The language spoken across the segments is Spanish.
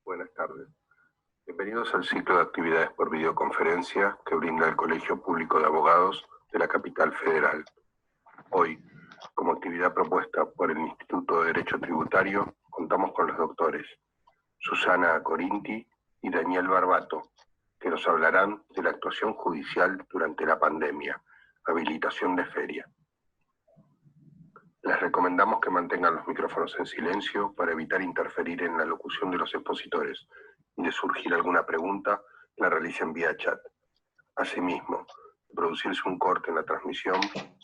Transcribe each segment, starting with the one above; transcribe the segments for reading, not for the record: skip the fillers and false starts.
Buenas tardes. Bienvenidos al ciclo de actividades por videoconferencia que brinda el Colegio Público de Abogados de la Capital Federal. Hoy, como actividad propuesta por el Instituto de Derecho Tributario, contamos con los doctores Susana Corinti y Daniel Barbato, que nos hablarán de la actuación judicial durante la pandemia, habilitación de feria. Les recomendamos que mantengan los micrófonos en silencio para evitar interferir en la locución de los expositores y de surgir alguna pregunta, la realicen vía chat. Asimismo, de producirse un corte en la transmisión,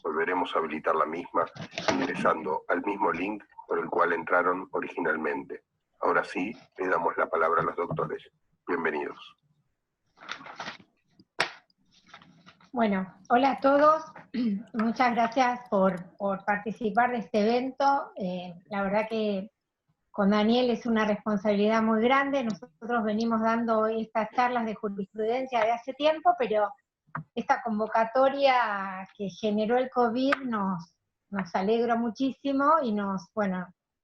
volveremos a habilitar la misma ingresando al mismo link por el cual entraron originalmente. Ahora sí, le damos la palabra a los doctores. Bienvenidos. Bueno, hola a todos. Muchas gracias por participar de este evento. La verdad que con Daniel es una responsabilidad muy grande. Nosotros venimos dando estas charlas de jurisprudencia de hace tiempo, pero esta convocatoria que generó el COVID nos alegró muchísimo y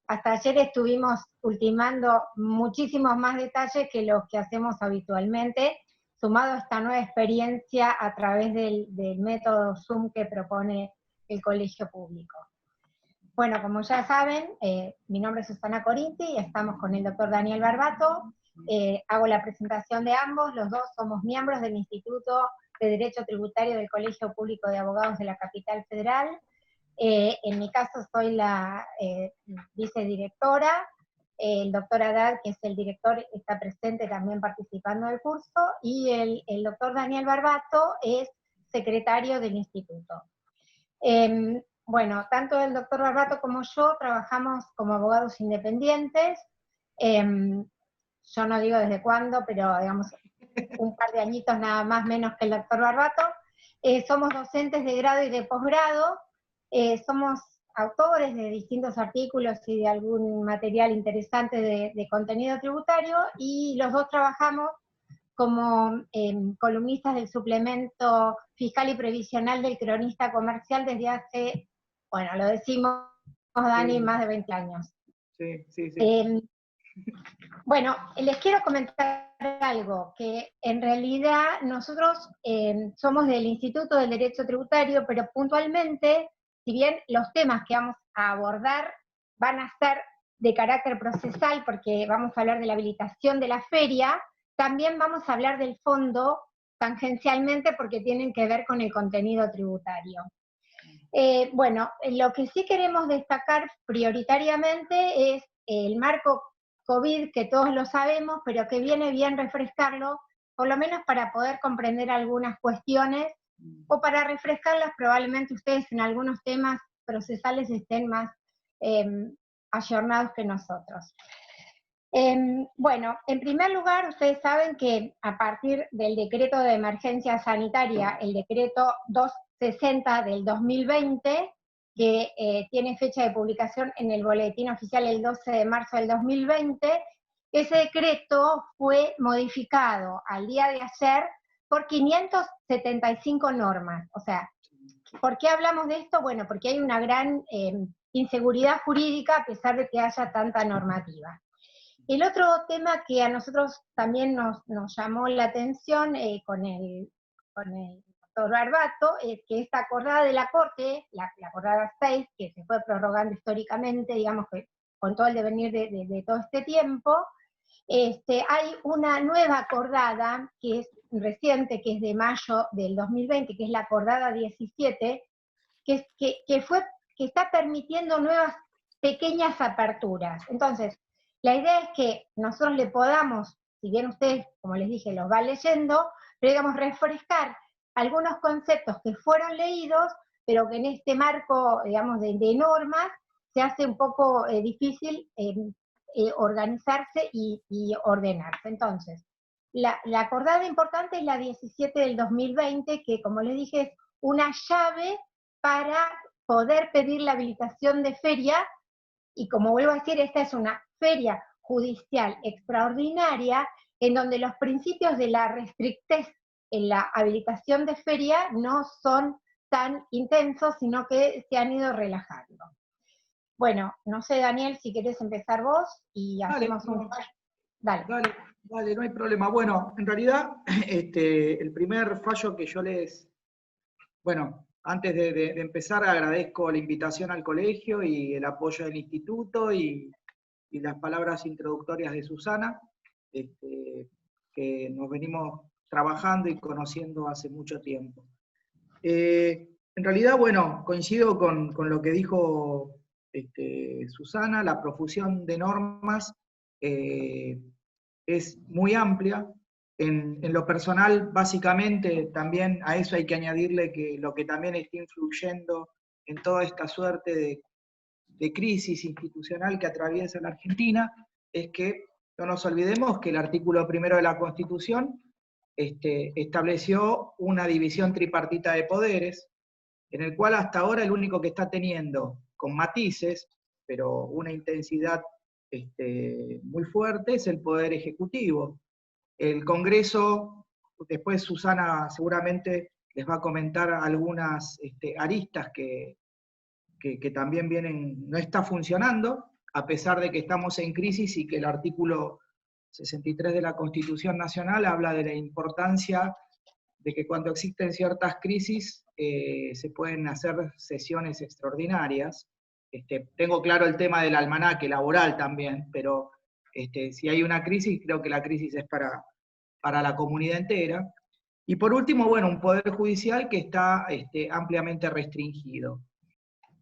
hasta ayer estuvimos ultimando muchísimos más detalles que los que hacemos habitualmente, sumado a esta nueva experiencia a través del método Zoom que propone el Colegio Público. Bueno, como ya saben, mi nombre es Susana Corinti y estamos con el doctor Daniel Barbato. Hago la presentación de ambos, los dos somos miembros del Instituto de Derecho Tributario del Colegio Público de Abogados de la Capital Federal. En mi caso soy la vicedirectora. El doctor Haddad, que es el director, está presente también participando del curso, y el doctor Daniel Barbato es secretario del instituto. Bueno, tanto el doctor Barbato como yo trabajamos como abogados independientes. Yo no digo desde cuándo, pero digamos un par de añitos nada más menos que el doctor Barbato. Somos docentes de grado y de posgrado, somos autores de distintos artículos y de algún material interesante de contenido tributario, y los dos trabajamos como columnistas del suplemento fiscal y previsional del Cronista Comercial desde hace, bueno, lo decimos, Dani, más de 20 años. Sí. Bueno, les quiero comentar algo, que en realidad nosotros somos del Instituto del Derecho Tributario, pero puntualmente, si bien los temas que vamos a abordar van a ser de carácter procesal, porque vamos a hablar de la habilitación de la feria, también vamos a hablar del fondo tangencialmente porque tienen que ver con el contenido tributario. Bueno, lo que sí queremos destacar prioritariamente es el marco COVID, que todos lo sabemos, pero que viene bien refrescarlo, por lo menos para poder comprender algunas cuestiones, o para refrescarlas probablemente ustedes en algunos temas procesales estén más ayornados que nosotros. Bueno, en primer lugar, ustedes saben que a partir del decreto de emergencia sanitaria, el decreto 260 del 2020, que tiene fecha de publicación en el Boletín Oficial el 12 de marzo del 2020, ese decreto fue modificado al día de ayer por 575 normas. O sea, ¿por qué hablamos de esto? Bueno, porque hay una gran inseguridad jurídica a pesar de que haya tanta normativa. El otro tema que a nosotros también nos llamó la atención con el doctor Barbato es que esta acordada de la Corte, la acordada 6, que se fue prorrogando históricamente, digamos que con todo el devenir de todo este tiempo, hay una nueva acordada que es reciente, que es de mayo del 2020, que es la acordada 17, que está permitiendo nuevas pequeñas aperturas. Entonces, la idea es que nosotros le podamos, si bien ustedes, como les dije, los va leyendo, pero digamos, refrescar algunos conceptos que fueron leídos, pero que en este marco, digamos, de normas, se hace un poco difícil organizarse y ordenarse. Entonces, la acordada importante es la 17 del 2020, que como les dije es una llave para poder pedir la habilitación de feria, y como vuelvo a decir, esta es una feria judicial extraordinaria, en donde los principios de la restrictez en la habilitación de feria no son tan intensos, sino que se han ido relajando. Bueno, no sé, Daniel, si querés empezar vos y hacemos un... Dale. Dale, no hay problema. Bueno, en realidad, el primer fallo que yo bueno, antes de empezar agradezco la invitación al colegio y el apoyo del instituto y las palabras introductorias de Susana, que nos venimos trabajando y conociendo hace mucho tiempo. En realidad, bueno, coincido con lo que dijo Susana, la profusión de normas es muy amplia. En lo personal, básicamente, también a eso hay que añadirle que lo que también está influyendo en toda esta suerte de crisis institucional que atraviesa la Argentina es que no nos olvidemos que el artículo 1 de la Constitución estableció una división tripartita de poderes, en el cual hasta ahora el único que está teniendo, con matices, pero una intensidad muy fuerte, es el Poder Ejecutivo. El Congreso, después Susana seguramente les va a comentar algunas aristas que también vienen, no está funcionando, a pesar de que estamos en crisis y que el artículo 63 de la Constitución Nacional habla de la importancia de que cuando existen ciertas crisis se pueden hacer sesiones extraordinarias. Tengo claro el tema del almanaque laboral también, pero si hay una crisis, creo que la crisis es para la comunidad entera. Y por último, bueno, un poder judicial que está ampliamente restringido.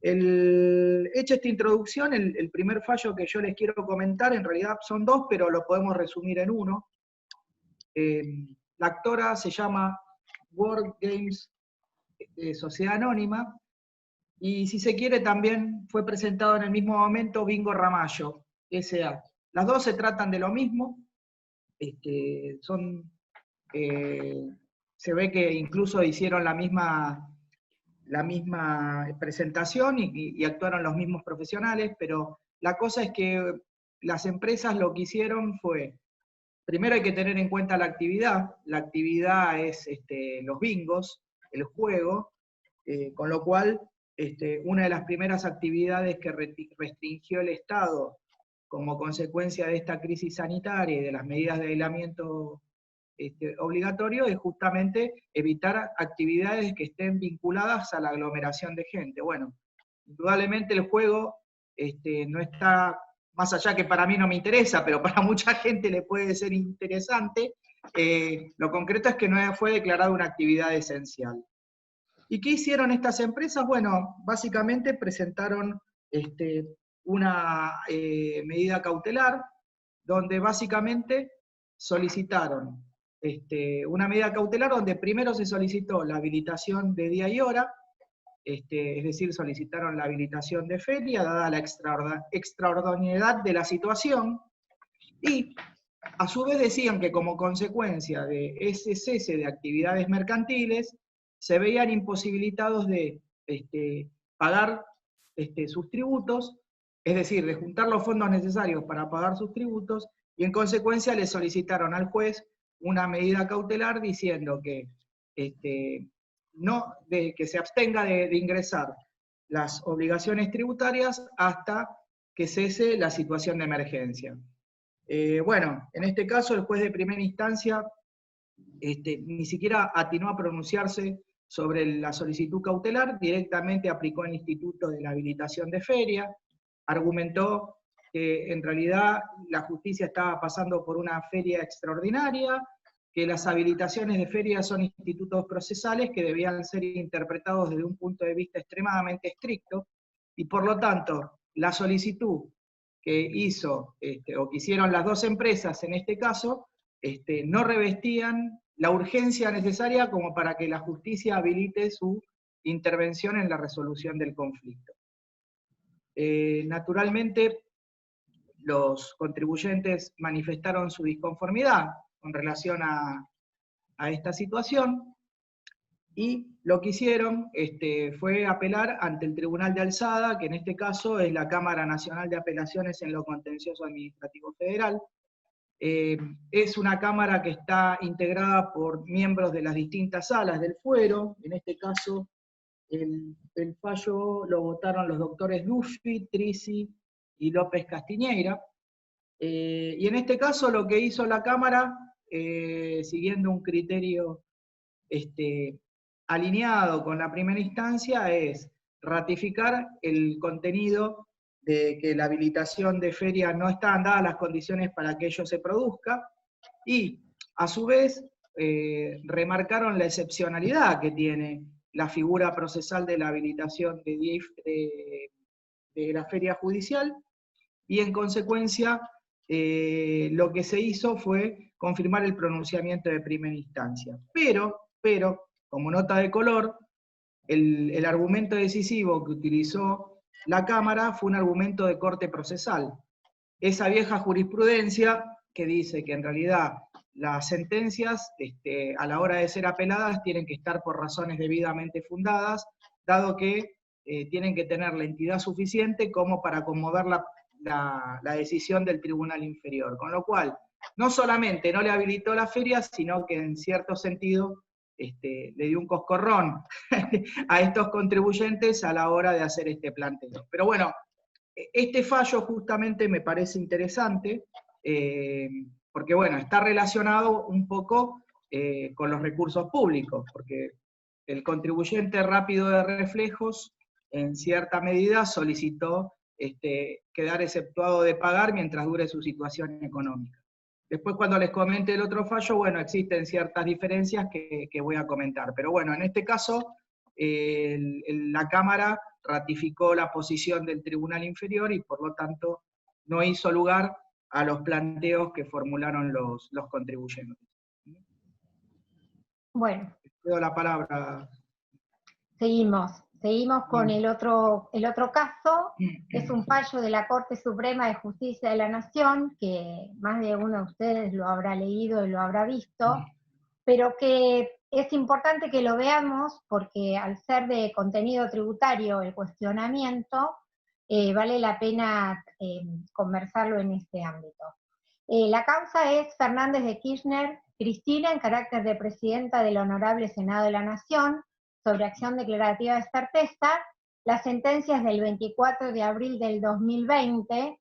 Hecha esta introducción, el primer fallo que yo les quiero comentar, en realidad son dos, pero lo podemos resumir en uno. La actora se llama World Games Sociedad Anónima, y si se quiere también fue presentado en el mismo momento Bingo Ramallo, S.A. Las dos se tratan de lo mismo, se ve que incluso hicieron la misma presentación y actuaron los mismos profesionales, pero la cosa es que las empresas lo que hicieron fue, primero hay que tener en cuenta la actividad es los bingos, el juego, con lo cual una de las primeras actividades que restringió el Estado como consecuencia de esta crisis sanitaria y de las medidas de aislamiento obligatorio es justamente evitar actividades que estén vinculadas a la aglomeración de gente. Bueno, indudablemente el juego no está, más allá que para mí no me interesa, pero para mucha gente le puede ser interesante, lo concreto es que no fue declarada una actividad esencial. ¿Y qué hicieron estas empresas? Bueno, básicamente presentaron una medida cautelar donde básicamente solicitaron una medida cautelar donde primero se solicitó la habilitación de día y hora, es decir, solicitaron la habilitación de feria, dada la extraordinariedad de la situación, y a su vez decían que como consecuencia de ese cese de actividades mercantiles, se veían imposibilitados de pagar sus tributos, es decir, de juntar los fondos necesarios para pagar sus tributos, y en consecuencia le solicitaron al juez una medida cautelar diciendo que, que se abstenga de ingresar las obligaciones tributarias hasta que cese la situación de emergencia. Bueno, en este caso el juez de primera instancia ni siquiera atinó a pronunciarse sobre la solicitud cautelar, directamente aplicó el instituto de la habilitación de feria, argumentó que en realidad la justicia estaba pasando por una feria extraordinaria, que las habilitaciones de feria son institutos procesales que debían ser interpretados desde un punto de vista extremadamente estricto, y por lo tanto la solicitud que hizo, o que hicieron las dos empresas en este caso, no revestían la urgencia necesaria como para que la justicia habilite su intervención en la resolución del conflicto. Naturalmente, los contribuyentes manifestaron su disconformidad con relación a esta situación, y lo que hicieron fue apelar ante el Tribunal de Alzada, que en este caso es la Cámara Nacional de Apelaciones en lo Contencioso Administrativo Federal. Es una cámara que está integrada por miembros de las distintas salas del fuero. En este caso, el fallo lo votaron los doctores Duffi, Trisi y López Castiñeira. Y en este caso lo que hizo la Cámara, siguiendo un criterio alineado con la primera instancia, es ratificar el contenido de que la habilitación de feria no estaban dadas las condiciones para que ello se produzca, y a su vez remarcaron la excepcionalidad que tiene la figura procesal de la habilitación de la feria judicial, y en consecuencia lo que se hizo fue confirmar el pronunciamiento de primera instancia. Pero, como nota de color, el argumento decisivo que utilizó la Cámara fue un argumento de corte procesal. Esa vieja jurisprudencia que dice que en realidad las sentencias, a la hora de ser apeladas, tienen que estar por razones debidamente fundadas, dado que tienen que tener la entidad suficiente como para conmover la decisión del tribunal inferior. Con lo cual, no solamente no le habilitó la feria, sino que en cierto sentido le dio un coscorrón a estos contribuyentes a la hora de hacer este planteo. Pero bueno, este fallo justamente me parece interesante, porque bueno, está relacionado un poco con los recursos públicos, porque el contribuyente rápido de reflejos, en cierta medida, solicitó quedar exceptuado de pagar mientras dure su situación económica. Después, cuando les comente el otro fallo, bueno, existen ciertas diferencias que voy a comentar. Pero bueno, en este caso, la Cámara ratificó la posición del Tribunal Inferior y por lo tanto no hizo lugar a los planteos que formularon los contribuyentes. Bueno. Te doy la palabra. Seguimos con el otro caso. Es un fallo de la Corte Suprema de Justicia de la Nación, que más de uno de ustedes lo habrá leído y lo habrá visto, pero que es importante que lo veamos porque al ser de contenido tributario el cuestionamiento, vale la pena conversarlo en este ámbito. La causa es Fernández de Kirchner, Cristina, en carácter de presidenta del Honorable Senado de la Nación, sobre acción declarativa de certeza. La sentencia es del 24 de abril del 2020,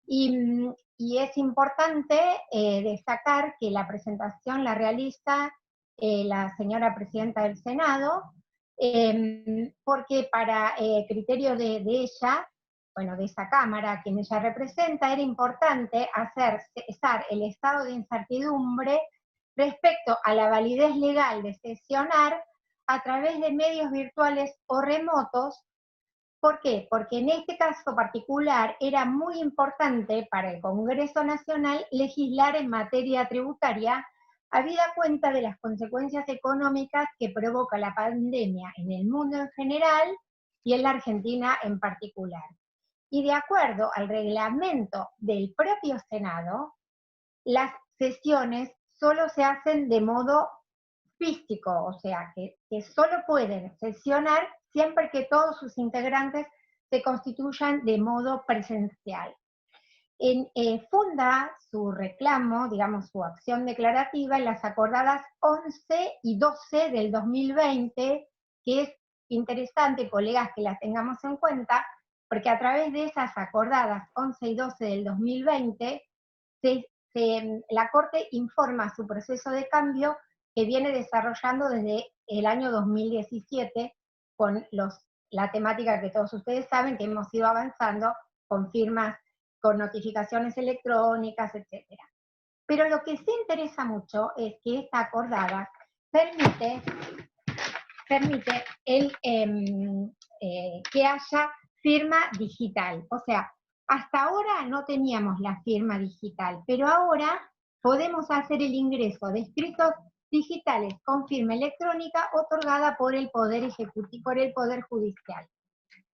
y es importante destacar que la presentación la realiza la señora presidenta del Senado, porque para criterio de ella, bueno, de esa Cámara a quien ella representa, era importante hacer cesar el estado de incertidumbre respecto a la validez legal de sesionar a través de medios virtuales o remotos. ¿Por qué? Porque en este caso particular era muy importante para el Congreso Nacional legislar en materia tributaria, habida cuenta de las consecuencias económicas que provoca la pandemia en el mundo en general y en la Argentina en particular. Y de acuerdo al reglamento del propio Senado, las sesiones solo se hacen de modo físico, o sea, que solo pueden sesionar siempre que todos sus integrantes se constituyan de modo presencial. Funda su reclamo, digamos, su acción declarativa en las acordadas 11 y 12 del 2020, que es interesante, colegas, que las tengamos en cuenta, porque a través de esas acordadas 11 y 12 del 2020, la Corte informa su proceso de cambio que viene desarrollando desde el año 2017 con la temática que todos ustedes saben, que hemos ido avanzando con firmas, con notificaciones electrónicas, etc. Pero lo que sí interesa mucho es que esta acordada permite que haya firma digital. O sea, hasta ahora no teníamos la firma digital, pero ahora podemos hacer el ingreso de escritos digitales con firma electrónica otorgada por el Poder Ejecutivo, por el Poder Judicial.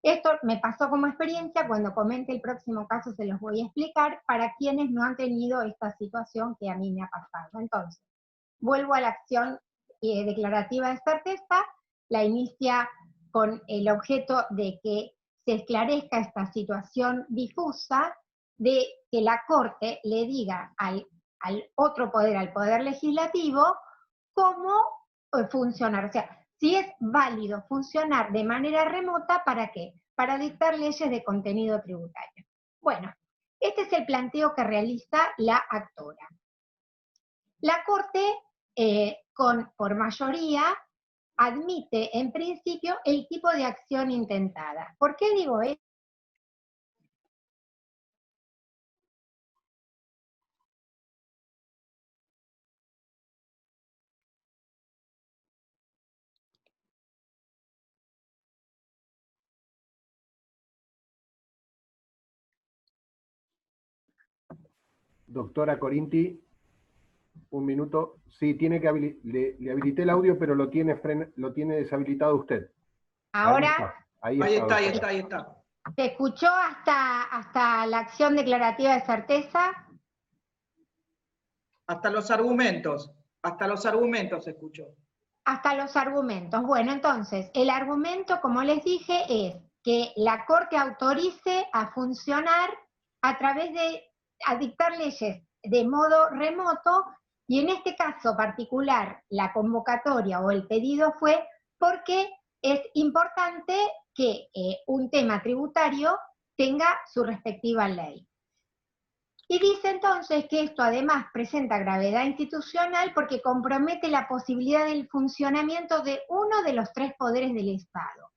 Esto me pasó como experiencia, cuando comente el próximo caso se los voy a explicar para quienes no han tenido esta situación que a mí me ha pasado. Entonces, vuelvo a la acción declarativa de certeza, la inicia con el objeto de que se esclarezca esta situación difusa, de que la Corte le diga al otro poder, al Poder Legislativo, cómo funcionar. O sea, si es válido funcionar de manera remota, ¿para qué? Para dictar leyes de contenido tributario. Bueno, Este es el planteo que realiza la actora. La Corte, por mayoría, admite en principio el tipo de acción intentada. ¿Por qué digo esto? Doctora Corinti, un minuto. Sí, tiene que le habilité el audio, pero lo tiene deshabilitado usted. Ahora, Ahí está. ¿se escuchó hasta la acción declarativa de certeza? Hasta los argumentos se escuchó. Hasta los argumentos. Bueno, entonces, el argumento, como les dije, es que la Corte autorice a funcionar a dictar leyes de modo remoto, y en este caso particular, la convocatoria o el pedido fue porque es importante que un tema tributario tenga su respectiva ley. Y dice entonces que esto además presenta gravedad institucional porque compromete la posibilidad del funcionamiento de uno de los tres poderes del Estado.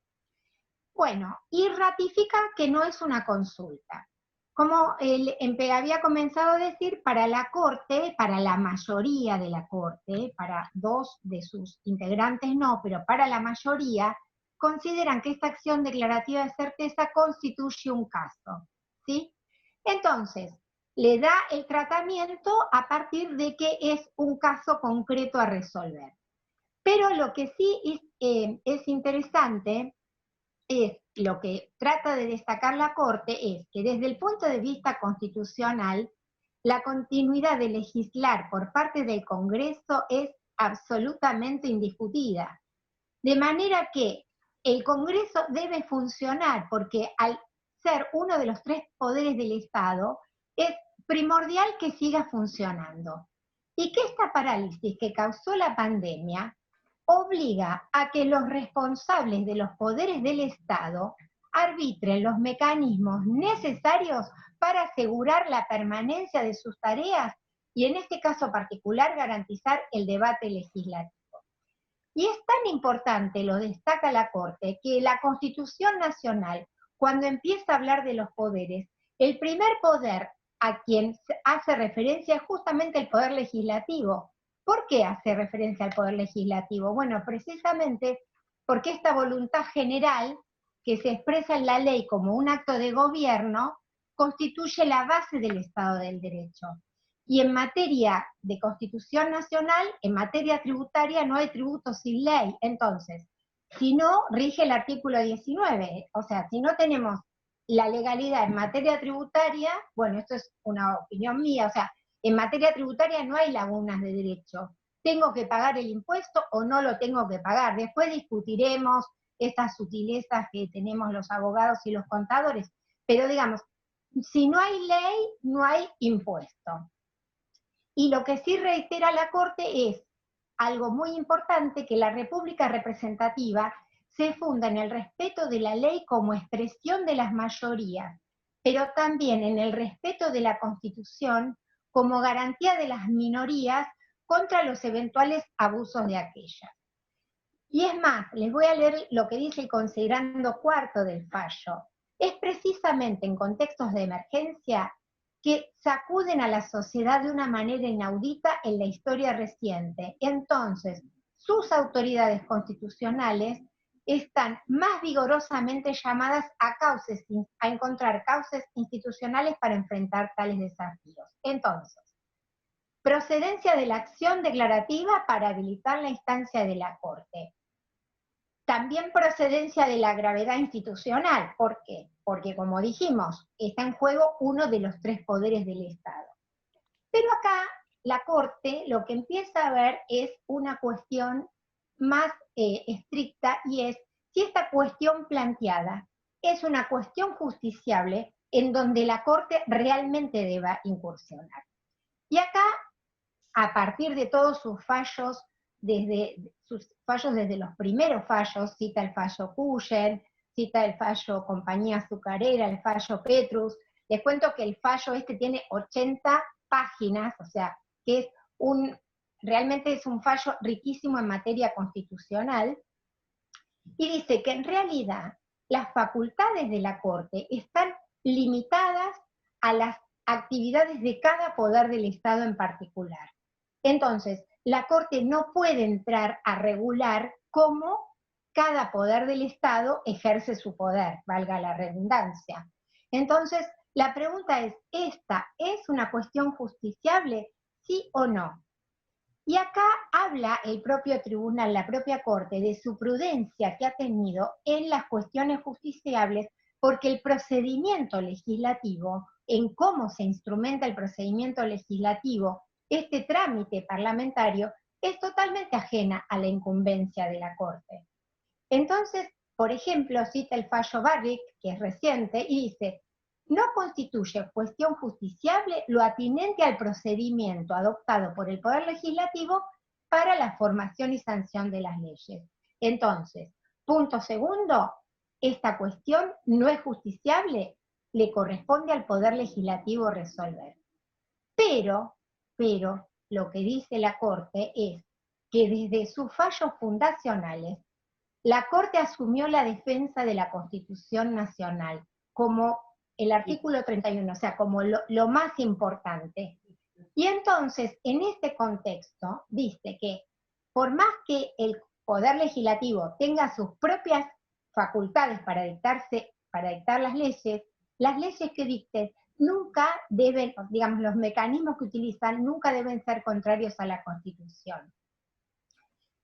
Bueno, y ratifica que no es una consulta. Como había comenzado a decir, para la Corte, para la mayoría de la Corte, para dos de sus integrantes no, pero para la mayoría, consideran que esta acción declarativa de certeza constituye un caso, ¿sí? Entonces, le da el tratamiento a partir de que es un caso concreto a resolver. Pero lo que sí es interesante, es lo que trata de destacar la Corte, es que desde el punto de vista constitucional, la continuidad de legislar por parte del Congreso es absolutamente indiscutida. De manera que el Congreso debe funcionar, porque al ser uno de los tres poderes del Estado, es primordial que siga funcionando. Y que esta parálisis que causó la pandemia obliga a que los responsables de los poderes del Estado arbitren los mecanismos necesarios para asegurar la permanencia de sus tareas y en este caso particular garantizar el debate legislativo. Y es tan importante, lo destaca la Corte, que la Constitución Nacional, cuando empieza a hablar de los poderes, el primer poder a quien hace referencia es justamente el Poder Legislativo. ¿Por qué hace referencia al Poder Legislativo? Bueno, precisamente porque esta voluntad general que se expresa en la ley como un acto de gobierno constituye la base del Estado del Derecho. Y en materia de Constitución Nacional, en materia tributaria, no hay tributo sin ley. Entonces, si no, rige el artículo 19. O sea, si no tenemos la legalidad en materia tributaria, bueno, esto es una opinión mía, o sea, en materia tributaria no hay lagunas de derecho. ¿Tengo que pagar el impuesto o no lo tengo que pagar? Después discutiremos estas sutilezas que tenemos los abogados y los contadores, pero digamos, si no hay ley, no hay impuesto. Y lo que sí reitera la Corte es algo muy importante, que la República representativa se funda en el respeto de la ley como expresión de las mayorías, pero también en el respeto de la Constitución como garantía de las minorías contra los eventuales abusos de aquellas. Y es más, les voy a leer lo que dice el considerando cuarto del fallo. Es precisamente en contextos de emergencia que sacuden a la sociedad de una manera inaudita en la historia reciente. Entonces, sus autoridades constitucionales están más vigorosamente llamadas a encontrar causas institucionales para enfrentar tales desafíos. Entonces, procedencia de la acción declarativa para habilitar la instancia de la Corte. También procedencia de la gravedad institucional. ¿Por qué? Porque, como dijimos, está en juego uno de los tres poderes del Estado. Pero acá la Corte lo que empieza a ver es una cuestión más estricta, y es si esta cuestión planteada es una cuestión justiciable en donde la Corte realmente deba incursionar. Y acá, a partir de todos sus fallos, desde los primeros fallos, cita el fallo Cullen, cita el fallo Compañía Azucarera, el fallo Petrus, Les cuento que el fallo este tiene 80 páginas, o sea, que es realmente es un fallo riquísimo en materia constitucional, y dice que en realidad las facultades de la Corte están limitadas a las actividades de cada poder del Estado en particular. Entonces, la Corte no puede entrar a regular cómo cada poder del Estado ejerce su poder, valga la redundancia. Entonces, la pregunta es, ¿esta es una cuestión justiciable? ¿Sí o no? Y acá habla el propio tribunal, la propia Corte, de su prudencia que ha tenido en las cuestiones justiciables, porque el procedimiento legislativo, en cómo se instrumenta el procedimiento legislativo, este trámite parlamentario, es totalmente ajena a la incumbencia de la Corte. Entonces, por ejemplo, cita el fallo Barrick, que es reciente, y dice, no constituye cuestión justiciable lo atinente al procedimiento adoptado por el Poder Legislativo para la formación y sanción de las leyes. Entonces, punto segundo, esta cuestión no es justiciable, le corresponde al Poder Legislativo resolver. Pero, lo que dice la Corte es que desde sus fallos fundacionales, la Corte asumió la defensa de la Constitución Nacional como el artículo 31, o sea, como lo más importante. Y entonces, en este contexto, dice que por más que el Poder Legislativo tenga sus propias facultades para dictar las leyes que dicten nunca deben, digamos, los mecanismos que utilizan nunca deben ser contrarios a la Constitución.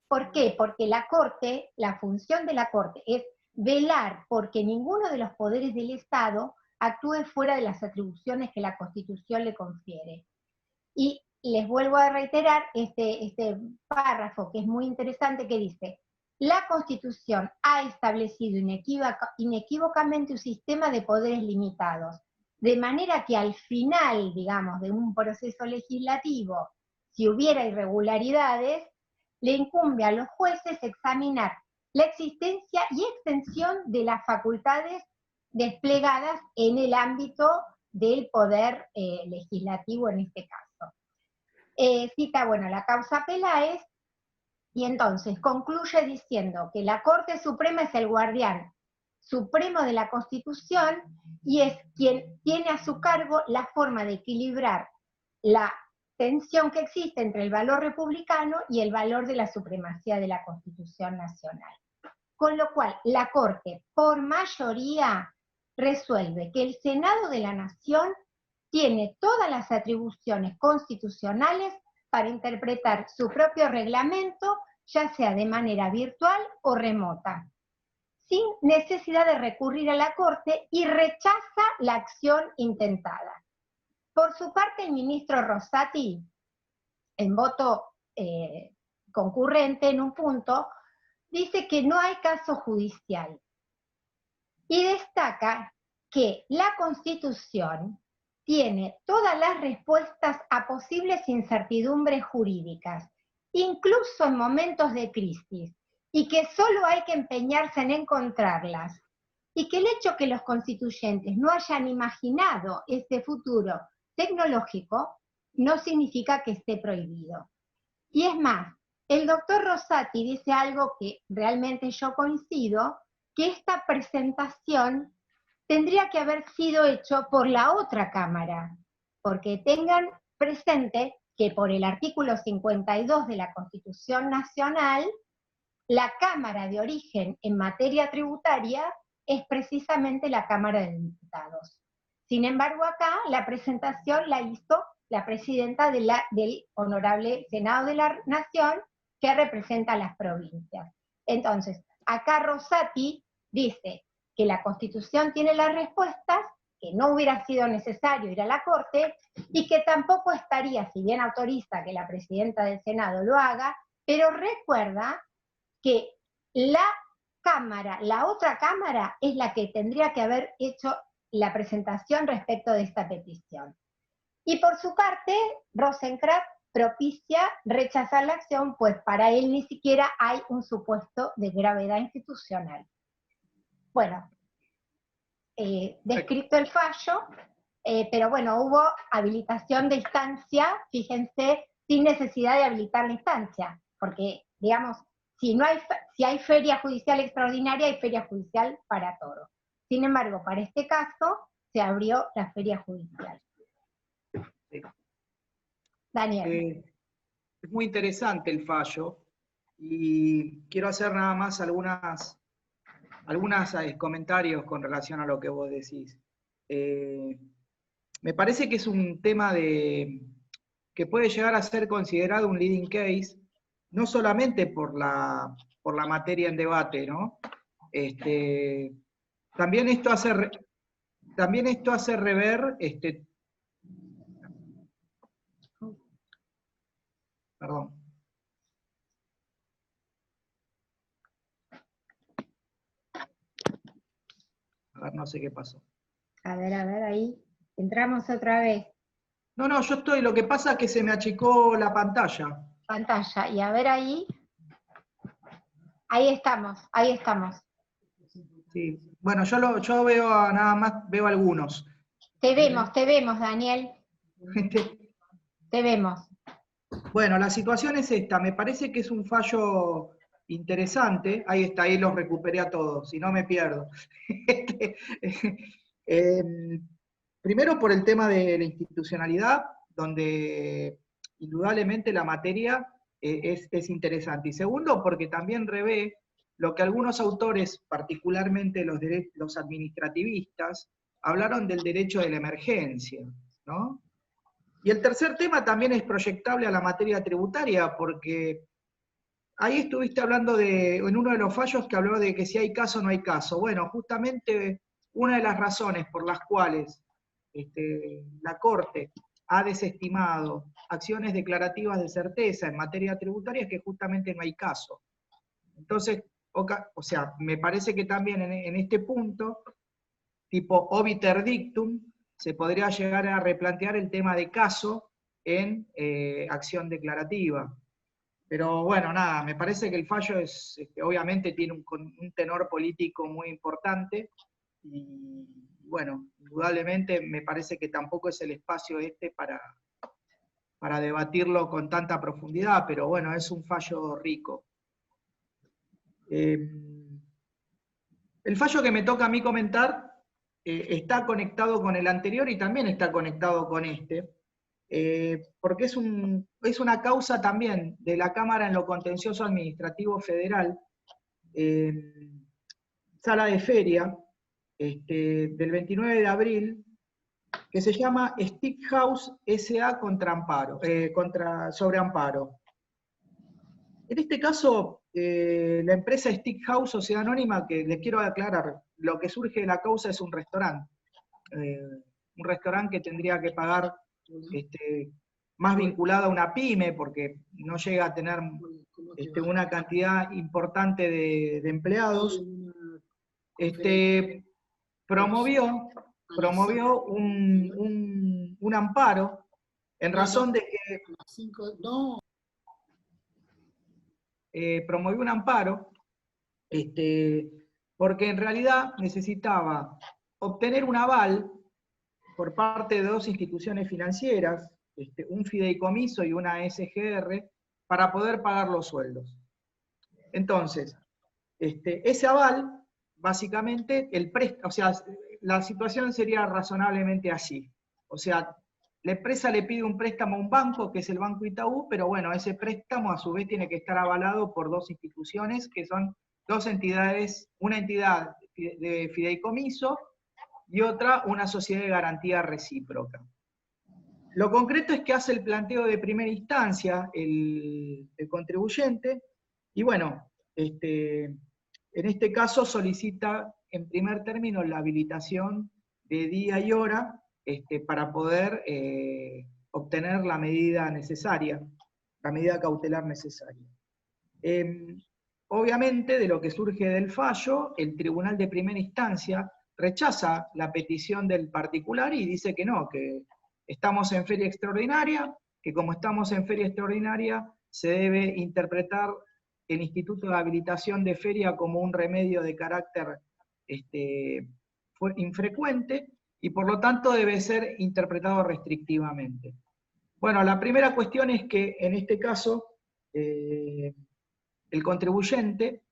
¿Por qué? Porque la Corte, la función de la Corte es velar porque ninguno de los poderes del Estado actúe fuera de las atribuciones que la Constitución le confiere. Y les vuelvo a reiterar este párrafo que es muy interesante que dice, la Constitución ha establecido inequívocamente un sistema de poderes limitados, de manera que al final, digamos, de un proceso legislativo, si hubiera irregularidades, le incumbe a los jueces examinar la existencia y extensión de las facultades desplegadas en el ámbito del poder legislativo en este caso. Cita, bueno, la causa Peláez, y entonces concluye diciendo que la Corte Suprema es el guardián supremo de la Constitución y es quien tiene a su cargo la forma de equilibrar la tensión que existe entre el valor republicano y el valor de la supremacía de la Constitución Nacional. Con lo cual, la Corte, por mayoría, resuelve que el Senado de la Nación tiene todas las atribuciones constitucionales para interpretar su propio reglamento, ya sea de manera virtual o remota, sin necesidad de recurrir a la Corte, y rechaza la acción intentada. Por su parte, el ministro Rosati, en voto concurrente en un punto, dice que no hay caso judicial y destaca que la Constitución tiene todas las respuestas a posibles incertidumbres jurídicas, incluso en momentos de crisis, y que solo hay que empeñarse en encontrarlas, y que el hecho que los constituyentes no hayan imaginado este futuro tecnológico no significa que esté prohibido. Y es más, el doctor Rosati dice algo que realmente yo coincido, que esta presentación tendría que haber sido hecho por la otra Cámara, porque tengan presente que por el artículo 52 de la Constitución Nacional, la Cámara de origen en materia tributaria es precisamente la Cámara de Diputados. Sin embargo, acá la presentación la hizo la presidenta del Honorable Senado de la Nación, que representa a las provincias. Entonces, acá Rosati dice que la Constitución tiene las respuestas, que no hubiera sido necesario ir a la Corte, y que tampoco estaría, si bien autoriza que la presidenta del Senado lo haga, pero recuerda que la Cámara, la otra Cámara, es la que tendría que haber hecho la presentación respecto de esta petición. Y por su parte, Rosenkrantz propicia rechazar la acción, pues para él ni siquiera hay un supuesto de gravedad institucional. Bueno, descrito el fallo, pero bueno, hubo habilitación de instancia, fíjense, sin necesidad de habilitar la instancia, porque, digamos, si hay feria judicial extraordinaria, hay feria judicial para todo. Sin embargo, para este caso, se abrió la feria judicial. Sí. Daniel. Es muy interesante el fallo, y quiero hacer nada más algunos comentarios con relación a lo que vos decís. Me parece que es un tema que puede llegar a ser considerado un leading case, no solamente por la materia en debate, ¿no? También esto hace rever, perdón. A ver, no sé qué pasó. A ver, ahí. Entramos otra vez. No, yo estoy, lo que pasa es que se me achicó la pantalla. Pantalla, y a ver ahí. Ahí estamos. Sí. Bueno, yo veo nada más, veo algunos. Te vemos, Daniel. Te vemos. Bueno, la situación es esta, me parece que es un fallo interesante, ahí está, ahí los recuperé a todos, si no me pierdo. Primero por el tema de la institucionalidad, donde indudablemente la materia es interesante. Y segundo, porque también revé lo que algunos autores, particularmente los administrativistas, hablaron del derecho de la emergencia, ¿no? Y el tercer tema también es proyectable a la materia tributaria, porque ahí estuviste hablando en uno de los fallos que habló de que si hay caso o no hay caso. Bueno, justamente una de las razones por las cuales la Corte ha desestimado acciones declarativas de certeza en materia tributaria es que justamente no hay caso. Entonces, o sea, me parece que también en este punto, tipo obiter dictum, se podría llegar a replantear el tema de caso en acción declarativa. Pero bueno, nada, me parece que el fallo obviamente tiene un tenor político muy importante, y bueno, indudablemente me parece que tampoco es el espacio para debatirlo con tanta profundidad, pero bueno, es un fallo rico. El fallo que me toca a mí comentar está conectado con el anterior y también está conectado con este, porque es una causa también de la Cámara en lo Contencioso Administrativo Federal, sala de feria, del 29 de abril, que se llama Stickhouse S.A. sobre amparo. En este caso, la empresa Stickhouse Sociedad Anónima, que les quiero aclarar, lo que surge de la causa es un restaurante que tendría que pagar más vinculado a una pyme, porque no llega a tener una cantidad importante de empleados. Promovió un amparo en razón de que promovió un amparo porque en realidad necesitaba obtener un aval por parte de dos instituciones financieras, un fideicomiso y una SGR, para poder pagar los sueldos. Entonces, ese aval, básicamente, o sea, la situación sería razonablemente así. O sea, la empresa le pide un préstamo a un banco, que es el Banco Itaú, pero bueno, ese préstamo a su vez tiene que estar avalado por dos instituciones, que son dos entidades, una entidad de fideicomiso y otra una sociedad de garantía recíproca. Lo concreto es que hace el planteo de primera instancia el contribuyente, y bueno, en este caso solicita en primer término la habilitación de día y hora para poder obtener la medida necesaria, la medida cautelar necesaria. Obviamente, de lo que surge del fallo, el tribunal de primera instancia rechaza la petición del particular y dice que no, que estamos en feria extraordinaria, que como estamos en feria extraordinaria se debe interpretar el Instituto de Habilitación de Feria como un remedio de carácter infrecuente, y por lo tanto debe ser interpretado restrictivamente. Bueno, la primera cuestión es que en este caso el contribuyente,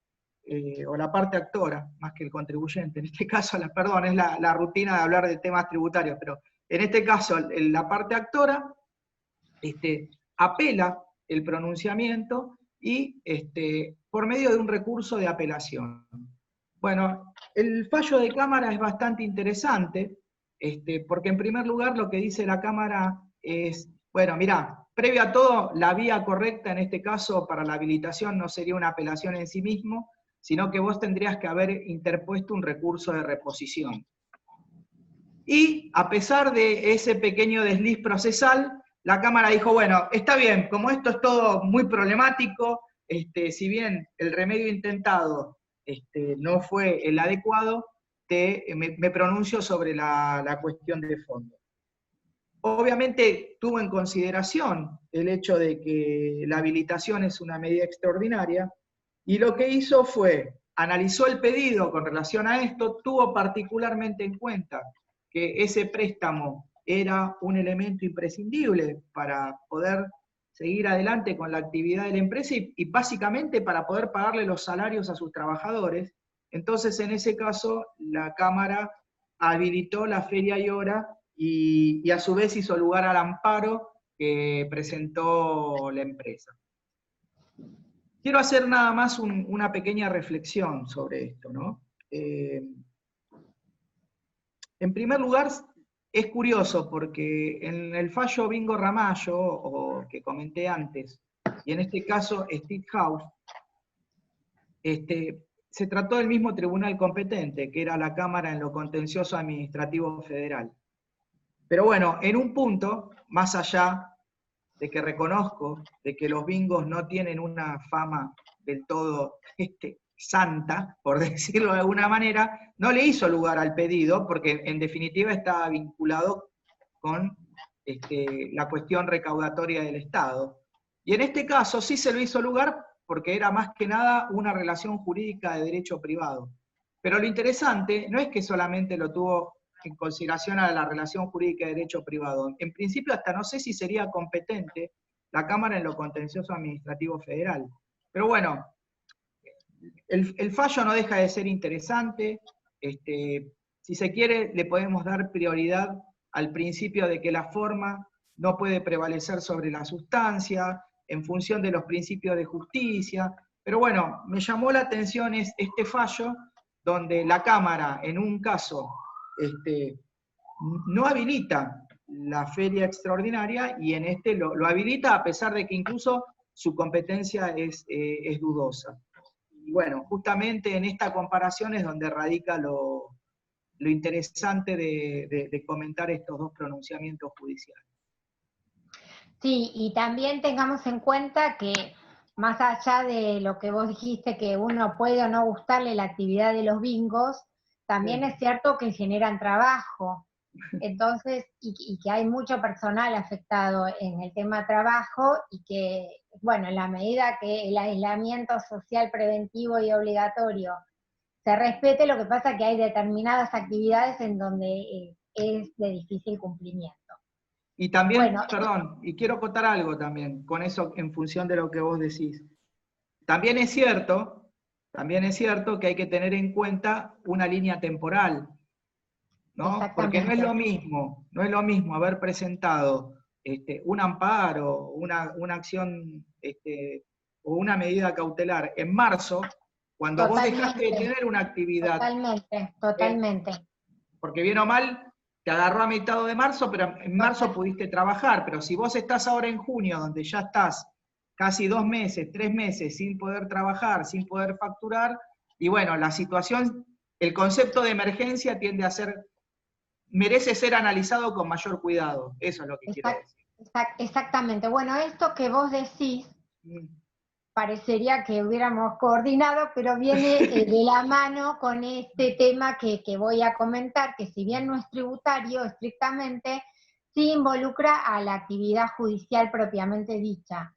o la parte actora, más que el contribuyente, en este caso, perdón, es la rutina de hablar de temas tributarios, pero en este caso la parte actora apela el pronunciamiento y por medio de un recurso de apelación. Bueno, el fallo de Cámara es bastante interesante, porque en primer lugar lo que dice la Cámara es, bueno, mirá, previo a todo, la vía correcta en este caso para la habilitación no sería una apelación en sí mismo, sino que vos tendrías que haber interpuesto un recurso de reposición. Y a pesar de ese pequeño desliz procesal, la Cámara dijo, bueno, está bien, como esto es todo muy problemático, si bien el remedio intentado no fue el adecuado, me pronuncio sobre la cuestión de fondo. Obviamente tuvo en consideración el hecho de que la habilitación es una medida extraordinaria, y lo que hizo fue, analizó el pedido con relación a esto, tuvo particularmente en cuenta que ese préstamo era un elemento imprescindible para poder seguir adelante con la actividad de la empresa y básicamente para poder pagarle los salarios a sus trabajadores. Entonces, en ese caso, la Cámara habilitó la feria y hora y a su vez hizo lugar al amparo que presentó la empresa. Quiero hacer nada más una pequeña reflexión sobre esto, ¿no? En primer lugar, es curioso porque en el fallo Bingo Ramallo, o que comenté antes, y en este caso Steve House, se trató del mismo tribunal competente, que era la Cámara en lo Contencioso Administrativo Federal. Pero bueno, en un punto, más allá de que reconozco de que los bingos no tienen una fama del todo santa, por decirlo de alguna manera, no le hizo lugar al pedido, porque en definitiva estaba vinculado con la cuestión recaudatoria del Estado. Y en este caso sí se lo hizo lugar porque era más que nada una relación jurídica de derecho privado. Pero lo interesante no es que solamente lo tuvo en consideración a la relación jurídica de derecho privado. En principio hasta no sé si sería competente la Cámara en lo Contencioso Administrativo Federal. Pero bueno, el fallo no deja de ser interesante. Si se quiere, le podemos dar prioridad al principio de que la forma no puede prevalecer sobre la sustancia, en función de los principios de justicia. Pero bueno, me llamó la atención este fallo, donde la Cámara, en un caso, no habilita la feria extraordinaria, y en este lo habilita a pesar de que incluso su competencia es dudosa. Y bueno, justamente en esta comparación es donde radica lo interesante de comentar estos dos pronunciamientos judiciales. Sí, y también tengamos en cuenta que más allá de lo que vos dijiste, que uno puede o no gustarle la actividad de los bingos, también es cierto que generan trabajo. Entonces, y que hay mucho personal afectado en el tema trabajo, y que, bueno, en la medida que el aislamiento social preventivo y obligatorio se respete, lo que pasa es que hay determinadas actividades en donde es de difícil cumplimiento. Y también, bueno, perdón, y quiero acotar algo también, con eso en función de lo que vos decís. También es cierto que hay que tener en cuenta una línea temporal, ¿no? Porque no es lo mismo haber presentado un amparo, una acción o una medida cautelar en marzo, cuando vos dejaste de tener una actividad. Totalmente. Porque bien o mal, te agarró a mitad de marzo, pero en marzo pudiste trabajar. Pero si vos estás ahora en junio, donde ya estás casi 2 meses, 3 meses sin poder trabajar, sin poder facturar, y bueno, la situación, el concepto de emergencia tiende a ser, merece ser analizado con mayor cuidado. Eso es lo que quiero decir. Exactamente. Bueno, esto que vos decís, parecería que hubiéramos coordinado, pero viene de la mano con este tema que voy a comentar, que si bien no es tributario estrictamente, sí involucra a la actividad judicial propiamente dicha.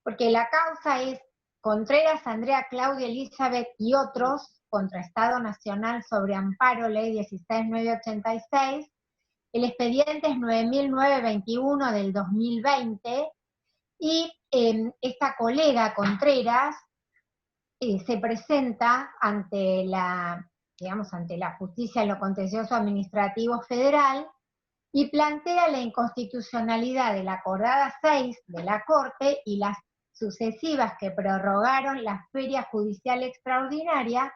Porque la causa es Contreras, Andrea, Claudia, Elizabeth y otros contra Estado Nacional sobre Amparo, Ley 16986, El expediente es 9.921 del 2020, y esta colega Contreras se presenta ante la, digamos, ante la justicia en lo contencioso administrativo federal y plantea la inconstitucionalidad de la acordada 6 de la Corte y las sucesivas que prorrogaron la feria judicial extraordinaria,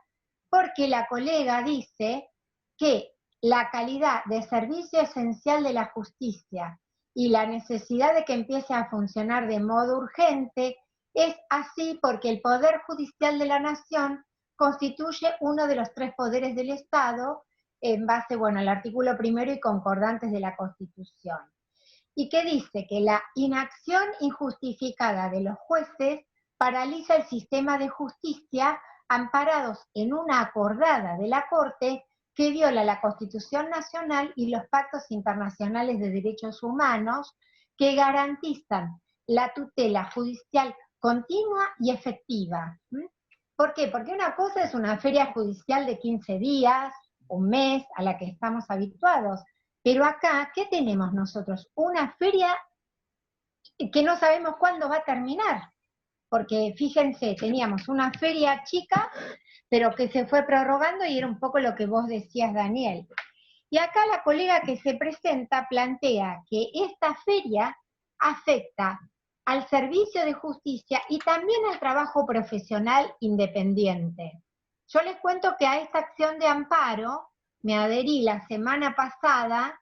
porque la colega dice que la calidad de servicio esencial de la justicia y la necesidad de que empiece a funcionar de modo urgente es así porque el Poder Judicial de la Nación constituye uno de los 3 poderes del Estado en base, bueno, al artículo 1 y concordantes de la Constitución. Y que dice que la inacción injustificada de los jueces paraliza el sistema de justicia amparados en una acordada de la Corte que viola la Constitución Nacional y los pactos internacionales de derechos humanos que garantizan la tutela judicial continua y efectiva. ¿Por qué? Porque una cosa es una feria judicial de 15 días, un mes, a la que estamos habituados, pero acá, ¿qué tenemos nosotros? Una feria que no sabemos cuándo va a terminar, porque fíjense, teníamos una feria chica, pero que se fue prorrogando y era un poco lo que vos decías, Daniel. Y acá la colega que se presenta plantea que esta feria afecta al servicio de justicia y también al trabajo profesional independiente. Yo les cuento que a esta acción de amparo me adherí la semana pasada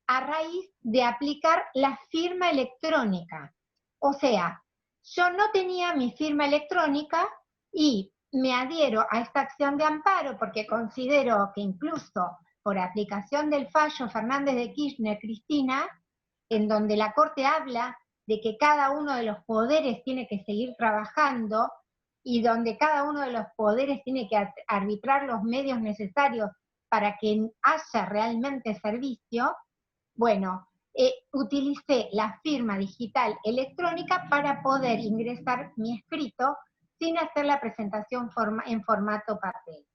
a raíz de aplicar la firma electrónica. O sea, yo no tenía mi firma electrónica y me adhiero a esta acción de amparo porque considero que incluso por aplicación del fallo Fernández de Kirchner, Cristina, en donde la Corte habla de que cada uno de los poderes tiene que seguir trabajando y donde cada uno de los poderes tiene que arbitrar los medios necesarios para que haya realmente servicio, bueno, utilicé la firma digital electrónica para poder ingresar mi escrito sin hacer la presentación en formato papel.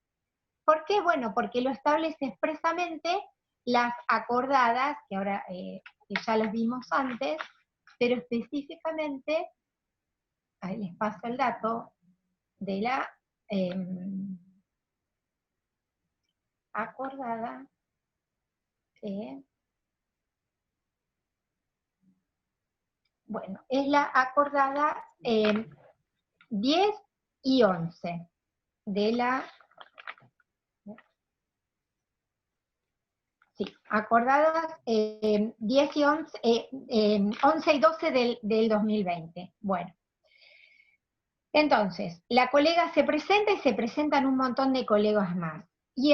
¿Por qué? Bueno, porque lo establece expresamente las acordadas, que ahora que ya las vimos antes, pero específicamente, ahí les paso el dato, de la acordada, bueno, es la acordada 10 y 11 de la... Sí, acordadas 10 y 11, 11 y 12 del 2020. Bueno, entonces, la colega se presenta y se presentan un montón de colegas más. Y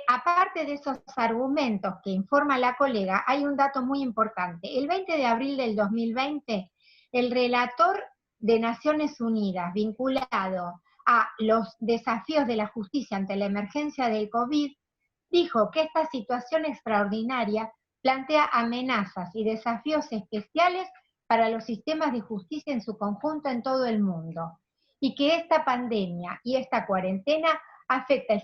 aparte de esos argumentos que informa la colega, hay un dato muy importante. El 20 de abril del 2020, el relator de Naciones Unidas, vinculado a los desafíos de la justicia ante la emergencia del COVID, dijo que esta situación extraordinaria plantea amenazas y desafíos especiales para los sistemas de justicia en su conjunto en todo el mundo, y que esta pandemia y esta cuarentena afecta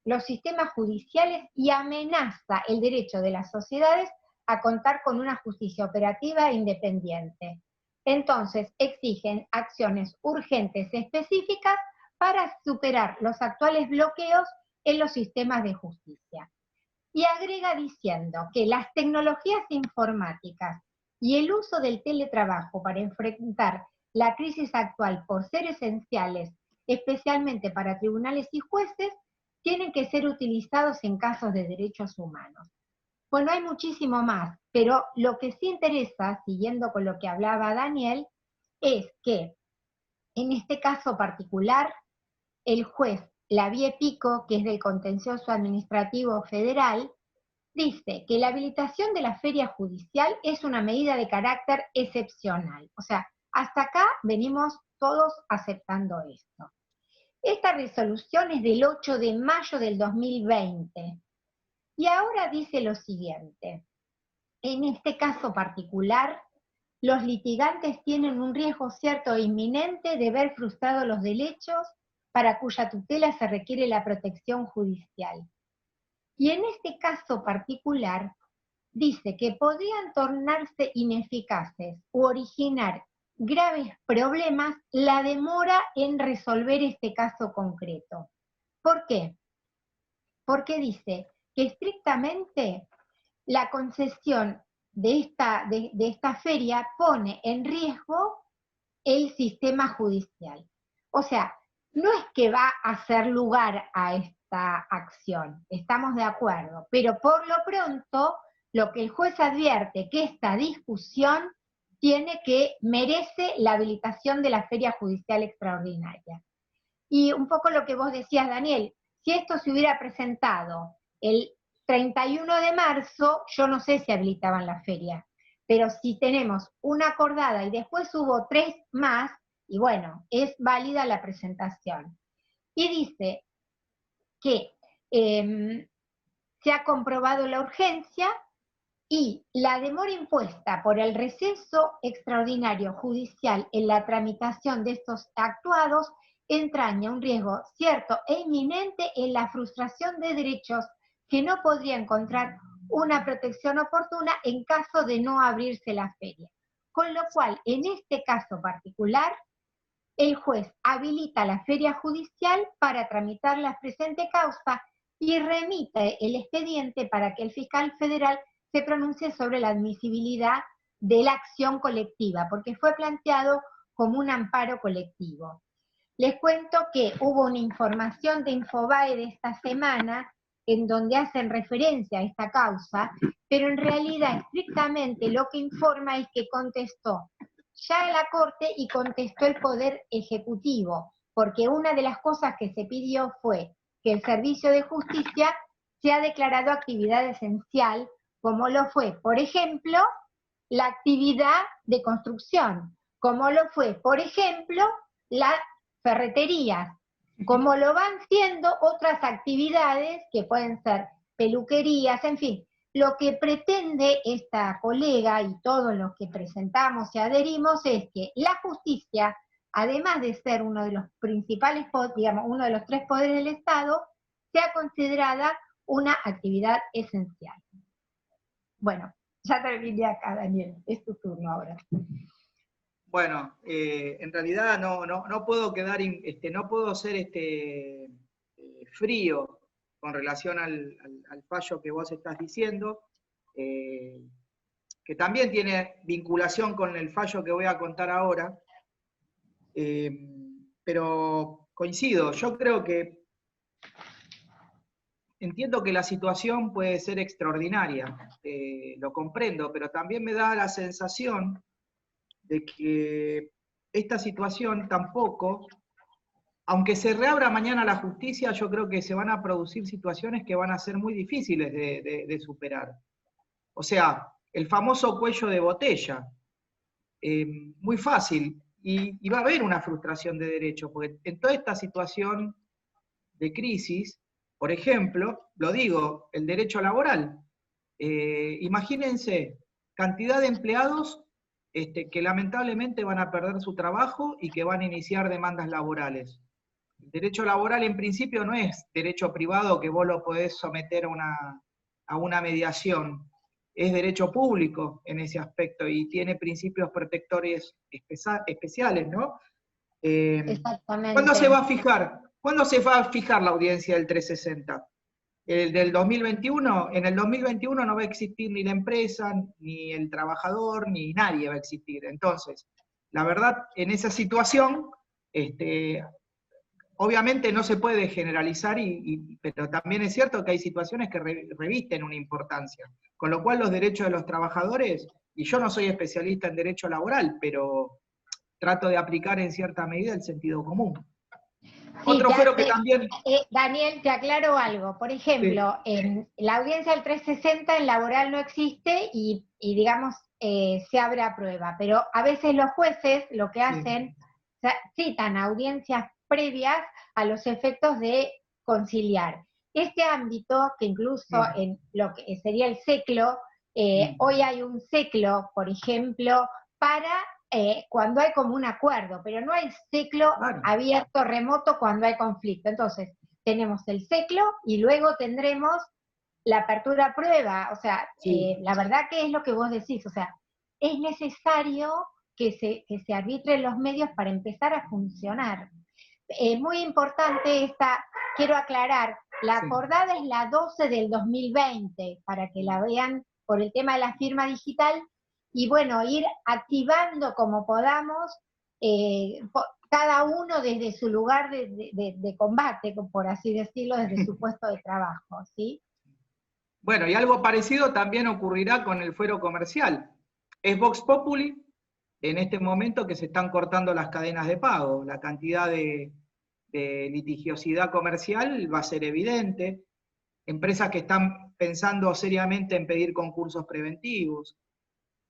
los sistemas judiciales y amenaza el derecho de las sociedades a contar con una justicia operativa e independiente. Entonces, exigen acciones urgentes específicas para superar los actuales bloqueos en los sistemas de justicia. Y agrega diciendo que las tecnologías informáticas y el uso del teletrabajo para enfrentar la crisis actual por ser esenciales, especialmente para tribunales y jueces, tienen que ser utilizados en casos de derechos humanos. Bueno, hay muchísimo más, pero lo que sí interesa, siguiendo con lo que hablaba Daniel, es que en este caso particular, el juez Lavie Pico, que es del Contencioso Administrativo Federal, dice que la habilitación de la feria judicial es una medida de carácter excepcional. O sea, hasta acá venimos todos aceptando esto. Esta resolución es del 8 de mayo del 2020. Y ahora dice lo siguiente. En este caso particular, los litigantes tienen un riesgo cierto e inminente de ver frustrados los derechos para cuya tutela se requiere la protección judicial. Y en este caso particular, dice que podrían tornarse ineficaces u originar graves problemas la demora en resolver este caso concreto. ¿Por qué? Porque dice que estrictamente la concesión de esta feria pone en riesgo el sistema judicial. O sea, no es que va a hacer lugar a esta acción, estamos de acuerdo, pero por lo pronto lo que el juez advierte que esta discusión merece la habilitación de la feria judicial extraordinaria. Y un poco lo que vos decías, Daniel, si esto se hubiera presentado el 31 de marzo, yo no sé si habilitaban la feria, pero si tenemos una acordada y después hubo 3 más, y bueno, es válida la presentación. Y dice que se ha comprobado la urgencia y la demora impuesta por el receso extraordinario judicial en la tramitación de estos actuados entraña un riesgo cierto e inminente en la frustración de derechos que no podría encontrar una protección oportuna en caso de no abrirse la feria. Con lo cual, en este caso particular, el juez habilita la feria judicial para tramitar la presente causa y remite el expediente para que el fiscal federal se pronuncie sobre la admisibilidad de la acción colectiva, porque fue planteado como un amparo colectivo. Les cuento que hubo una información de Infobae de esta semana en donde hacen referencia a esta causa, pero en realidad estrictamente lo que informa es que contestó ya la Corte y contestó el Poder Ejecutivo, porque una de las cosas que se pidió fue que el servicio de justicia sea declarado actividad esencial, como lo fue, por ejemplo, la actividad de construcción, como lo fue, por ejemplo, las ferreterías, como lo van siendo otras actividades que pueden ser peluquerías, en fin. Lo que pretende esta colega y todos los que presentamos y adherimos es que la justicia, además de ser uno de los principales, digamos, uno de los 3 poderes del Estado, sea considerada una actividad esencial. Bueno, ya terminé acá, Daniel, es tu turno ahora. Bueno, en realidad no puedo quedar, no puedo ser frío con relación al fallo que vos estás diciendo, que también tiene vinculación con el fallo que voy a contar ahora, pero coincido, yo creo que entiendo que la situación puede ser extraordinaria, lo comprendo, pero también me da la sensación de que esta situación tampoco, aunque se reabra mañana la justicia, yo creo que se van a producir situaciones que van a ser muy difíciles de superar. O sea, el famoso cuello de botella, muy fácil, y va a haber una frustración de derechos, porque en toda esta situación de crisis, por ejemplo, lo digo, el derecho laboral. Imagínense, cantidad de empleados que lamentablemente van a perder su trabajo y que van a iniciar demandas laborales. El derecho laboral en principio no es derecho privado que vos lo podés someter a una mediación, es derecho público en ese aspecto y tiene principios protectores especiales, ¿no? Exactamente. ¿Cuándo se va a fijar? ¿Cuándo se va a fijar la audiencia del 360? ¿El del 2021? En el 2021 no va a existir ni la empresa, ni el trabajador, ni nadie va a existir. Entonces, la verdad, en esa situación, obviamente no se puede generalizar, pero también es cierto que hay situaciones que revisten una importancia. Con lo cual los derechos de los trabajadores, y yo no soy especialista en derecho laboral, pero trato de aplicar en cierta medida el sentido común. Sí, otro fuero que también... Daniel, te aclaro algo. Por ejemplo, sí, en la audiencia del 360 en laboral no existe y digamos, se abre a prueba. Pero a veces los jueces lo que hacen, sí, citan audiencias previas a los efectos de conciliar. Este ámbito, que incluso en lo que sería el SECLO, hoy hay un SECLO, por ejemplo, para... cuando hay como un acuerdo, pero no hay SECLO abierto, remoto, cuando hay conflicto. Entonces, tenemos el SECLO y luego tendremos la apertura a prueba, o sea, Sí. la verdad que es lo que vos decís, o sea, es necesario que se arbitren los medios para empezar a funcionar. Muy importante esta, quiero aclarar, la Sí. acordada es la 12 del 2020, para que la vean por el tema de la firma digital, y bueno, ir activando como podamos, cada uno desde su lugar de combate, por así decirlo, desde su puesto de trabajo, ¿sí? Bueno, y algo parecido también ocurrirá con el fuero comercial. Es Vox Populi en este momento que se están cortando las cadenas de pago. La cantidad de litigiosidad comercial va a ser evidente. Empresas que están pensando seriamente en pedir concursos preventivos.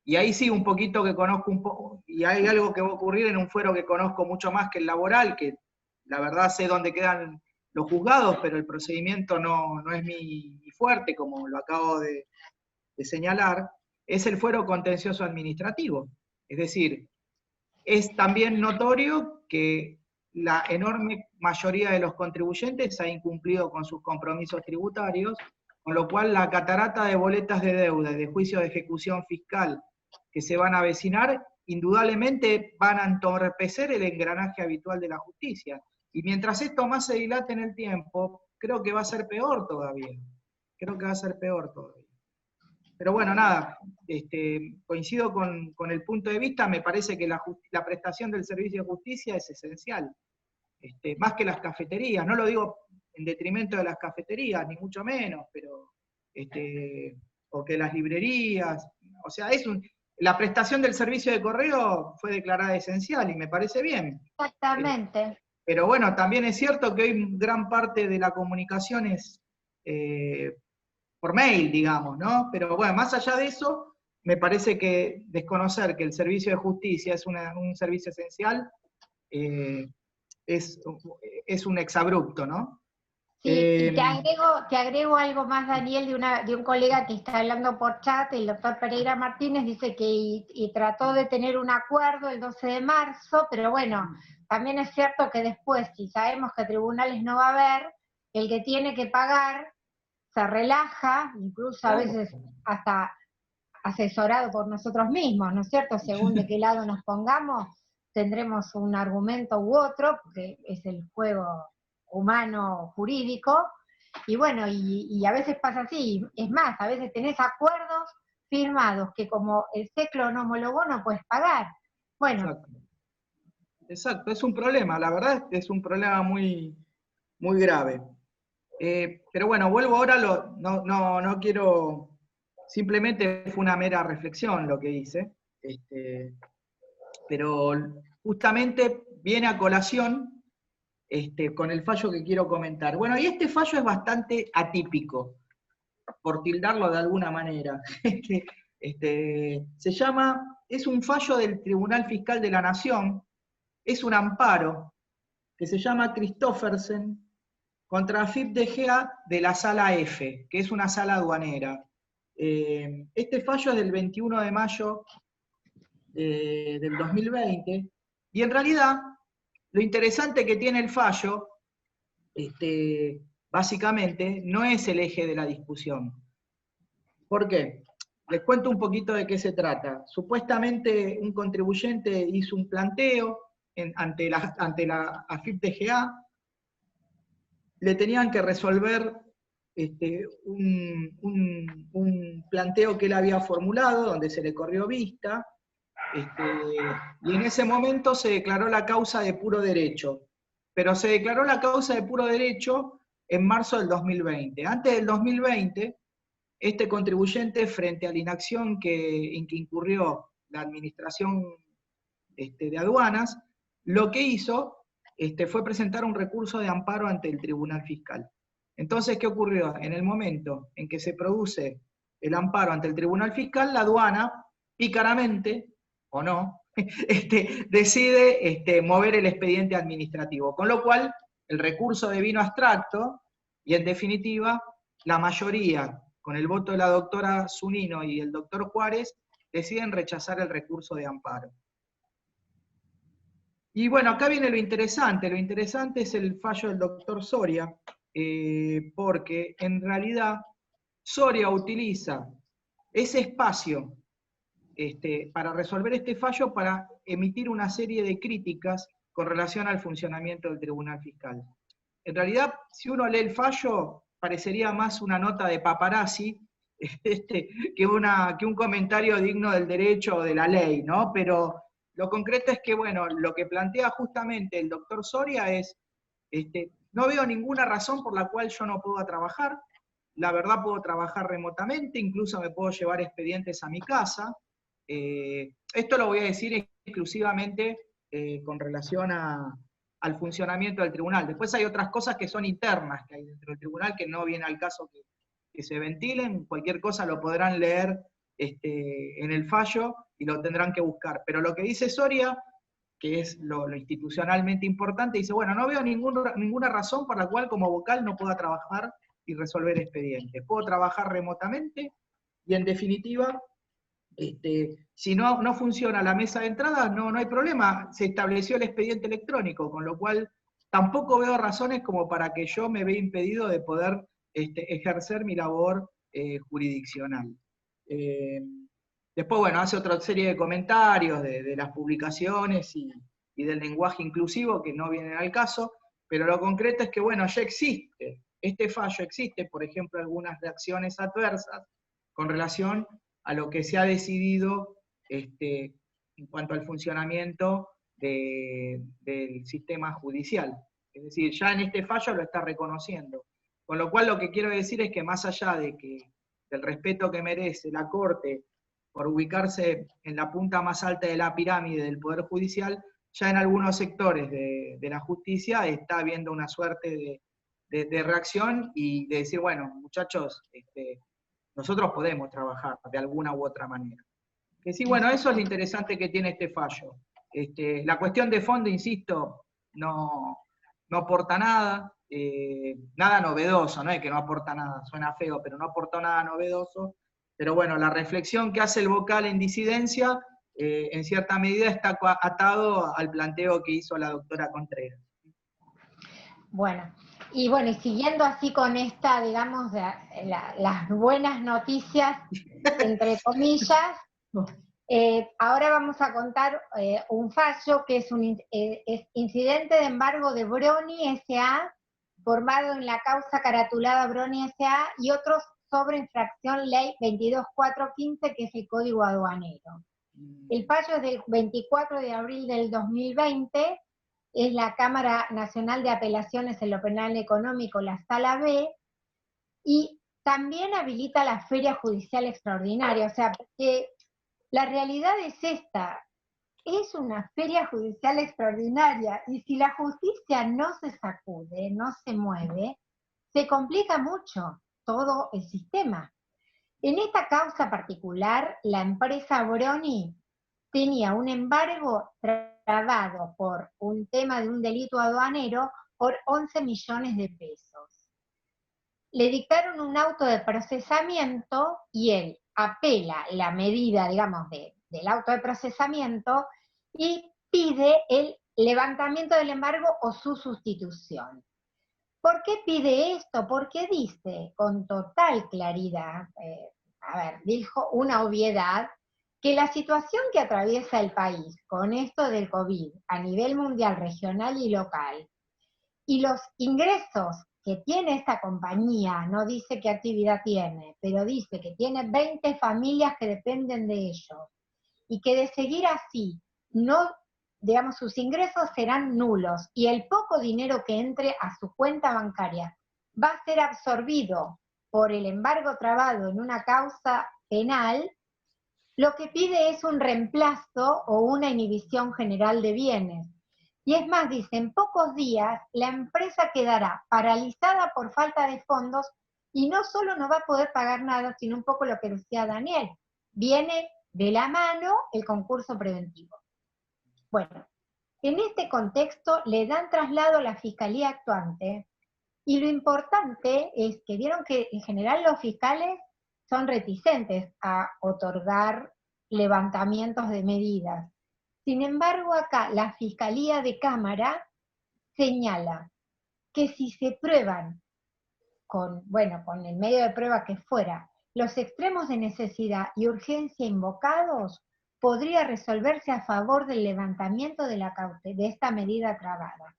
Y ahí sí, un poquito que conozco un poco, y hay algo que va a ocurrir en un fuero que conozco mucho más que el laboral, que la verdad sé dónde quedan los juzgados, pero el procedimiento no es mi fuerte, como lo acabo de señalar, es el fuero contencioso administrativo. Es decir, es también notorio que la enorme mayoría de los contribuyentes ha incumplido con sus compromisos tributarios, con lo cual la catarata de boletas de deuda y de juicios de ejecución fiscal que se van a avecinar, indudablemente van a entorpecer el engranaje habitual de la justicia. Y mientras esto más se dilate en el tiempo, creo que va a ser peor todavía. Creo que va a ser peor todavía. Pero bueno, nada, coincido con el punto de vista, me parece que la prestación del servicio de justicia es esencial, más que las cafeterías, no lo digo en detrimento de las cafeterías, ni mucho menos, pero, o que las librerías, o sea, la prestación del servicio de correo fue declarada esencial y me parece bien. Exactamente. Pero bueno, también es cierto que hoy gran parte de la comunicación es por mail, digamos, ¿no? Pero bueno, más allá de eso, me parece que desconocer que el servicio de justicia es un servicio esencial es un exabrupto, ¿no? Sí, y te agrego algo más, Daniel, de un colega que está hablando por chat, el doctor Pereira Martínez, dice que y trató de tener un acuerdo el 12 de marzo, pero bueno, también es cierto que después, si sabemos que tribunales no va a haber, el que tiene que pagar se relaja, incluso a veces hasta asesorado por nosotros mismos, ¿no es cierto? Según de qué lado nos pongamos, tendremos un argumento u otro, porque es el juego humano jurídico, y bueno, y a veces pasa así, es más, a veces tenés acuerdos firmados que como el SECLO no homologó no puedes pagar. Bueno. Exacto, es un problema, la verdad es un problema muy, muy grave. Pero bueno, vuelvo ahora, no quiero, simplemente fue una mera reflexión lo que hice, pero justamente viene a colación con el fallo que quiero comentar. Bueno, y este fallo es bastante atípico, por tildarlo de alguna manera. Es un fallo del Tribunal Fiscal de la Nación, es un amparo que se llama Christoffersen contra AFIP DGA de la sala F, que es una sala aduanera. Este fallo es del 21 de mayo del 2020, y en realidad lo interesante que tiene el fallo, básicamente, no es el eje de la discusión. ¿Por qué? Les cuento un poquito de qué se trata. Supuestamente un contribuyente hizo un planteo ante la AFIP-DGA, le tenían que resolver un planteo que él había formulado, donde se le corrió vista, y en ese momento se declaró la causa de puro derecho. Pero se declaró la causa de puro derecho en marzo del 2020. Antes del 2020, este contribuyente, frente a la inacción en que incurrió la administración de aduanas, lo que hizo fue presentar un recurso de amparo ante el Tribunal Fiscal. Entonces, ¿qué ocurrió? En el momento en que se produce el amparo ante el Tribunal Fiscal, la aduana, pícaramente, o no, decide mover el expediente administrativo, con lo cual el recurso devino abstracto y, en definitiva, la mayoría, con el voto de la doctora Zunino y el doctor Juárez, deciden rechazar el recurso de amparo. Y bueno, acá viene lo interesante es el fallo del doctor Soria, porque en realidad Soria utiliza ese espacio para resolver este fallo, para emitir una serie de críticas con relación al funcionamiento del Tribunal Fiscal. En realidad, si uno lee el fallo, parecería más una nota de paparazzi que un comentario digno del derecho o de la ley, ¿no? Pero lo concreto es que, bueno, lo que plantea justamente el doctor Soria es, no veo ninguna razón por la cual yo no pueda trabajar, la verdad puedo trabajar remotamente, incluso me puedo llevar expedientes a mi casa. Esto lo voy a decir exclusivamente con relación al funcionamiento del tribunal. Después hay otras cosas que son internas que hay dentro del tribunal que no viene al caso que se ventilen, cualquier cosa lo podrán leer en el fallo y lo tendrán que buscar. Pero lo que dice Soria, que es lo institucionalmente importante, dice, bueno, no veo ninguna razón por la cual como vocal no pueda trabajar y resolver expedientes. Puedo trabajar remotamente y en definitiva, si no funciona la mesa de entrada, no hay problema, se estableció el expediente electrónico, con lo cual tampoco veo razones como para que yo me vea impedido de poder ejercer mi labor jurisdiccional. Después, bueno, hace otra serie de comentarios de las publicaciones y del lenguaje inclusivo que no vienen al caso, pero lo concreto es que, bueno, ya existe, este fallo existe, por ejemplo, algunas reacciones adversas con relación a lo que se ha decidido en cuanto al funcionamiento del sistema judicial. Es decir, ya en este fallo lo está reconociendo. Con lo cual lo que quiero decir es que más allá del respeto que merece la Corte por ubicarse en la punta más alta de la pirámide del Poder Judicial, ya en algunos sectores de la justicia está habiendo una suerte de reacción y de decir, bueno, muchachos, nosotros podemos trabajar de alguna u otra manera. Que sí, bueno, eso es lo interesante que tiene este fallo. La cuestión de fondo, insisto, no aporta nada, nada novedoso, no es que no aporta nada, suena feo, pero no aportó nada novedoso. Pero bueno, la reflexión que hace el vocal en disidencia, en cierta medida está atado al planteo que hizo la doctora Contreras. Bueno, y siguiendo así con esta, digamos, las buenas noticias, entre comillas, ahora vamos a contar un fallo que es incidente de embargo de Broni S.A., formado en la causa caratulada Broni S.A. y otros sobre infracción ley 22415, que es el Código Aduanero. El fallo es del 24 de abril del 2020, es la Cámara Nacional de Apelaciones en lo Penal Económico, la Sala B, y también habilita la Feria Judicial Extraordinaria, o sea, porque la realidad es esta, es una feria judicial extraordinaria, y si la justicia no se sacude, no se mueve, se complica mucho todo el sistema. En esta causa particular, la empresa Broni tenía un embargo trabado por un tema de un delito aduanero por 11 millones de pesos. Le dictaron un auto de procesamiento y él apela la medida, digamos, del auto de procesamiento y pide el levantamiento del embargo o su sustitución. ¿Por qué pide esto? Porque dice con total claridad, dijo una obviedad, que la situación que atraviesa el país con esto del COVID a nivel mundial, regional y local, y los ingresos que tiene esta compañía, no dice qué actividad tiene, pero dice que tiene 20 familias que dependen de ellos, y que de seguir así, digamos, sus ingresos serán nulos, y el poco dinero que entre a su cuenta bancaria va a ser absorbido por el embargo trabado en una causa penal. Lo que pide es un reemplazo o una inhibición general de bienes. Y es más, dice, en pocos días la empresa quedará paralizada por falta de fondos y no solo no va a poder pagar nada, sino un poco lo que decía Daniel. Viene de la mano el concurso preventivo. Bueno, en este contexto le dan traslado a la Fiscalía actuante y lo importante es que vieron que en general los fiscales son reticentes a otorgar levantamientos de medidas. Sin embargo, acá la Fiscalía de Cámara señala que si se prueban bueno, con el medio de prueba que fuera, los extremos de necesidad y urgencia invocados, podría resolverse a favor del levantamiento de esta medida trabada.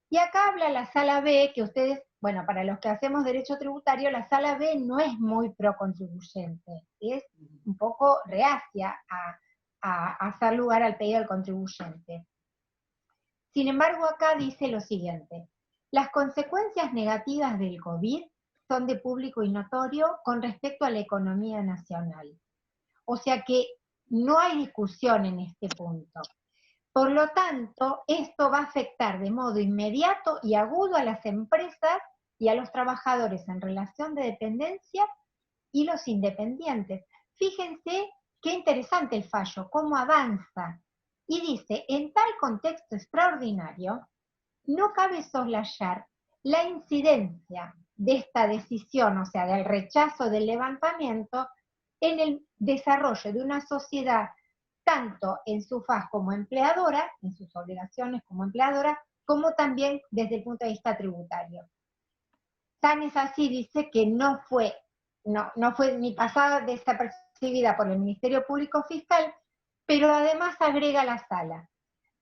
Y acá habla la sala B, que ustedes, bueno, para los que hacemos derecho tributario, la sala B no es muy pro-contribuyente, es un poco reacia a hacer lugar al pedido del contribuyente. Sin embargo, acá dice lo siguiente: las consecuencias negativas del COVID son de público y notorio con respecto a la economía nacional. O sea que no hay discusión en este punto. Por lo tanto, esto va a afectar de modo inmediato y agudo a las empresas y a los trabajadores en relación de dependencia y los independientes. Fíjense qué interesante el fallo, cómo avanza. Y dice, en tal contexto extraordinario, no cabe soslayar la incidencia de esta decisión, o sea, del rechazo del levantamiento, en el desarrollo de una sociedad, tanto en su faz como empleadora, en sus obligaciones como empleadora, como también desde el punto de vista tributario. Tan es así, dice, que no fue ni pasada desapercibida por el Ministerio Público Fiscal, pero además agrega la sala: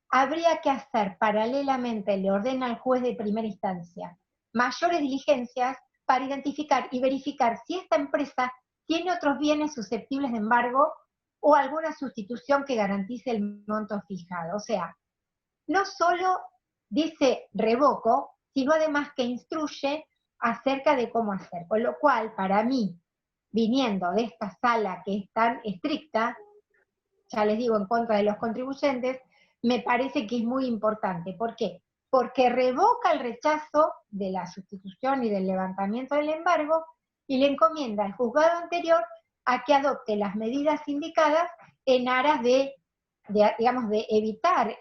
habría que hacer paralelamente, le ordena al juez de primera instancia, mayores diligencias para identificar y verificar si esta empresa tiene otros bienes susceptibles de embargo o alguna sustitución que garantice el monto fijado. O sea, no solo dice revoco, sino además que instruye acerca de cómo hacer. Con lo cual, para mí, viniendo de esta sala que es tan estricta, ya les digo, en contra de los contribuyentes, me parece que es muy importante. ¿Por qué? Porque revoca el rechazo de la sustitución y del levantamiento del embargo y le encomienda al juzgado anterior a que adopte las medidas indicadas en aras de evitar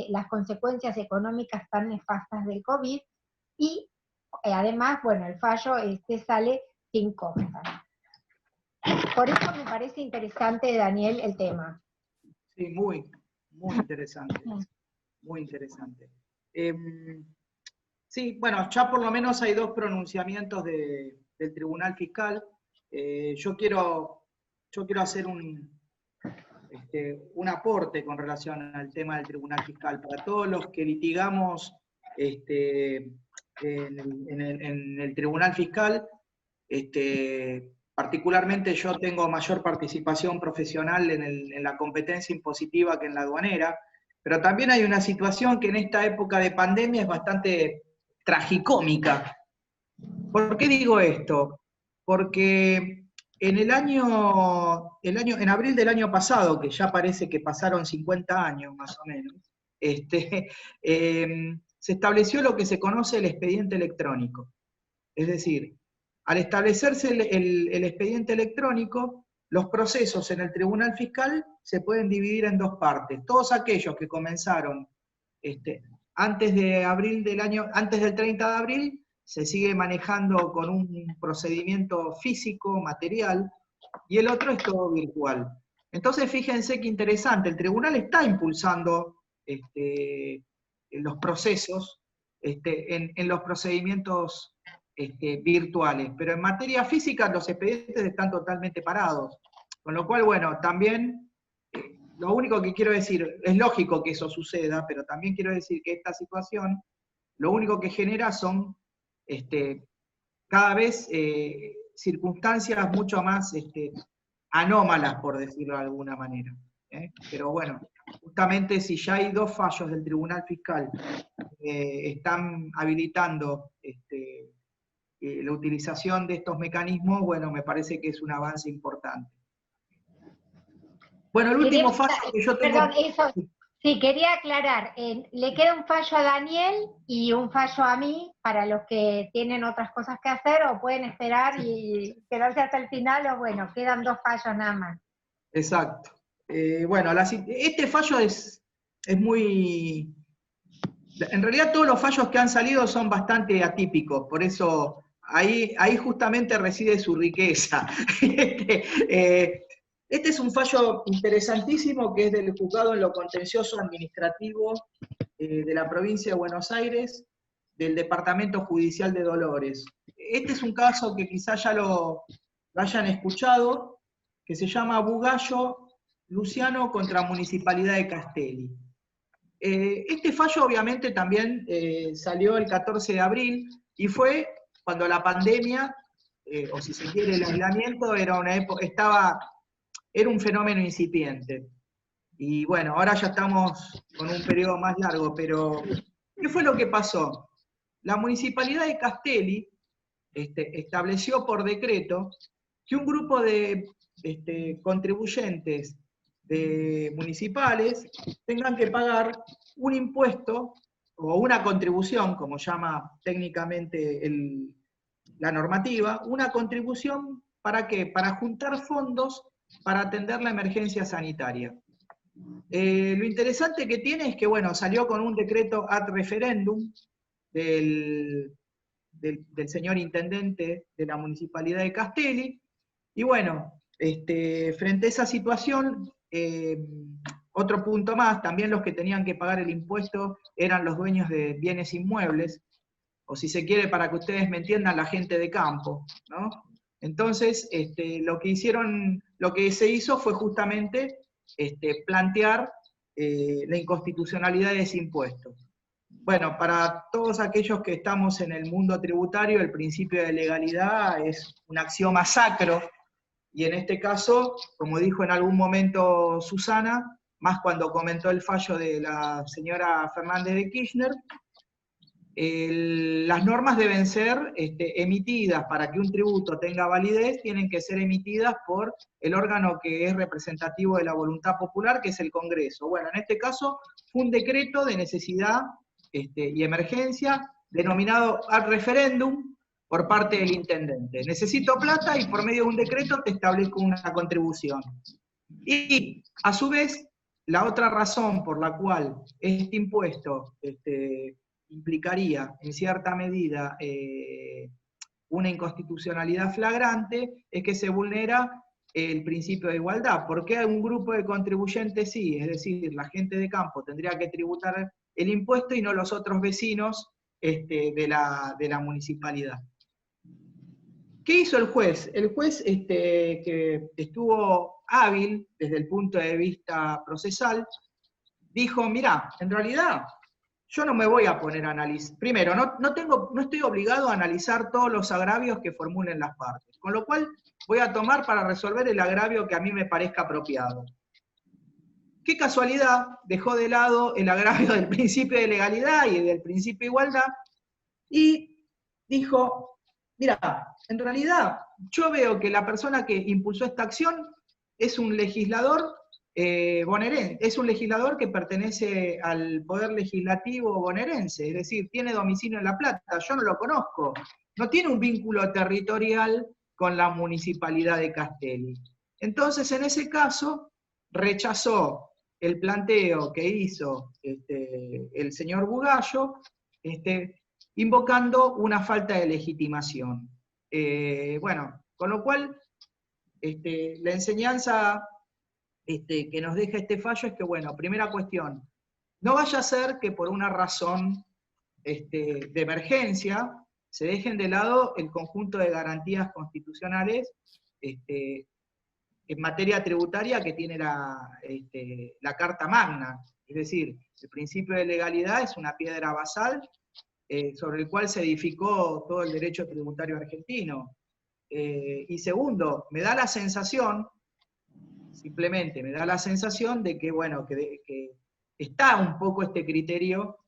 las consecuencias económicas tan nefastas del COVID y además, bueno, el fallo sale sin costa. Por eso me parece interesante, Daniel, el tema. Sí, muy interesante. Muy interesante. Sí, bueno, ya por lo menos hay dos pronunciamientos del Tribunal Fiscal. Yo quiero hacer un aporte con relación al tema del Tribunal Fiscal. Para todos los que litigamos en el Tribunal Fiscal, particularmente yo tengo mayor participación profesional en la competencia impositiva que en la aduanera, pero también hay una situación que en esta época de pandemia es bastante tragicómica. ¿Por qué digo esto? Porque en abril del año pasado, que ya parece que pasaron 50 años más o menos, se estableció lo que se conoce el expediente electrónico. Es decir, al establecerse el expediente electrónico, los procesos en el Tribunal Fiscal se pueden dividir en dos partes. Todos aquellos que comenzaron antes del 30 de abril, se sigue manejando con un procedimiento físico, material, y el otro es todo virtual. Entonces, fíjense qué interesante, el tribunal está impulsando los procesos en los procedimientos virtuales, pero en materia física los expedientes están totalmente parados. Con lo cual, bueno, también, lo único que quiero decir, es lógico que eso suceda, pero también quiero decir que esta situación, lo único que genera son cada vez circunstancias mucho más anómalas, por decirlo de alguna manera. Pero bueno, justamente si ya hay dos fallos del Tribunal Fiscal que están habilitando la utilización de estos mecanismos, bueno, me parece que es un avance importante. Bueno, el último fallo que yo tengo... Perdón, eso, sí, quería aclarar, le queda un fallo a Daniel y un fallo a mí, para los que tienen otras cosas que hacer, o pueden esperar y quedarse hasta el final, o bueno, quedan dos fallos nada más. Exacto. Bueno, este fallo es muy... En realidad todos los fallos que han salido son bastante atípicos, por eso ahí justamente reside su riqueza. Este es un fallo interesantísimo que es del juzgado en lo contencioso administrativo de la provincia de Buenos Aires, del Departamento Judicial de Dolores. Este es un caso que quizás ya lo hayan escuchado, que se llama Bugallo Luciano contra Municipalidad de Castelli. Este fallo obviamente también salió el 14 de abril y fue cuando la pandemia, o si se quiere el aislamiento, era un fenómeno incipiente. Y bueno, ahora ya estamos con un periodo más largo, pero ¿qué fue lo que pasó? La Municipalidad de Castelli estableció por decreto que un grupo de contribuyentes municipales tengan que pagar un impuesto o una contribución, como llama técnicamente la normativa, una contribución ¿para qué? Para juntar fondos para atender la emergencia sanitaria. Lo interesante que tiene es que, bueno, salió con un decreto ad referendum del señor intendente de la Municipalidad de Castelli, y bueno, frente a esa situación, otro punto más, también los que tenían que pagar el impuesto eran los dueños de bienes inmuebles, o si se quiere, para que ustedes me entiendan, la gente de campo, ¿no? Entonces, lo que se hizo fue justamente plantear la inconstitucionalidad de ese impuesto. Bueno, para todos aquellos que estamos en el mundo tributario, el principio de legalidad es un axioma sacro, y en este caso, como dijo en algún momento Susana, más cuando comentó el fallo de la señora Fernández de Kirchner, las normas deben ser emitidas para que un tributo tenga validez, tienen que ser emitidas por el órgano que es representativo de la voluntad popular, que es el Congreso. Bueno, en este caso fue un decreto de necesidad y emergencia, denominado ad referendum, por parte del intendente. Necesito plata y por medio de un decreto te establezco una contribución. Y, a su vez, la otra razón por la cual este impuesto implicaría, en cierta medida, una inconstitucionalidad flagrante, es que se vulnera el principio de igualdad. ¿Por qué un grupo de contribuyentes sí? Es decir, la gente de campo tendría que tributar el impuesto y no los otros vecinos de la municipalidad. ¿Qué hizo el juez? El juez, que estuvo hábil desde el punto de vista procesal, dijo, mirá, en realidad yo no me voy a poner a analizar. Primero, no estoy obligado a analizar todos los agravios que formulen las partes, con lo cual voy a tomar para resolver el agravio que a mí me parezca apropiado. Qué casualidad, dejó de lado el agravio del principio de legalidad y del principio de igualdad, y dijo, mira, en realidad yo veo que la persona que impulsó esta acción es un legislador bonaerense, es un legislador que pertenece al poder legislativo bonaerense, es decir, tiene domicilio en La Plata, yo no lo conozco, no tiene un vínculo territorial con la municipalidad de Castelli. Entonces, en ese caso, rechazó el planteo que hizo el señor Bugallo, invocando una falta de legitimación. Bueno, con lo cual, la enseñanza que nos deja este fallo es que, bueno, primera cuestión, no vaya a ser que por una razón de emergencia se dejen de lado el conjunto de garantías constitucionales en materia tributaria que tiene la Carta Magna. Es decir, el principio de legalidad es una piedra basal sobre el cual se edificó todo el derecho tributario argentino. Y segundo, me da la sensación, simplemente me da la sensación de que, bueno, que está un poco este criterio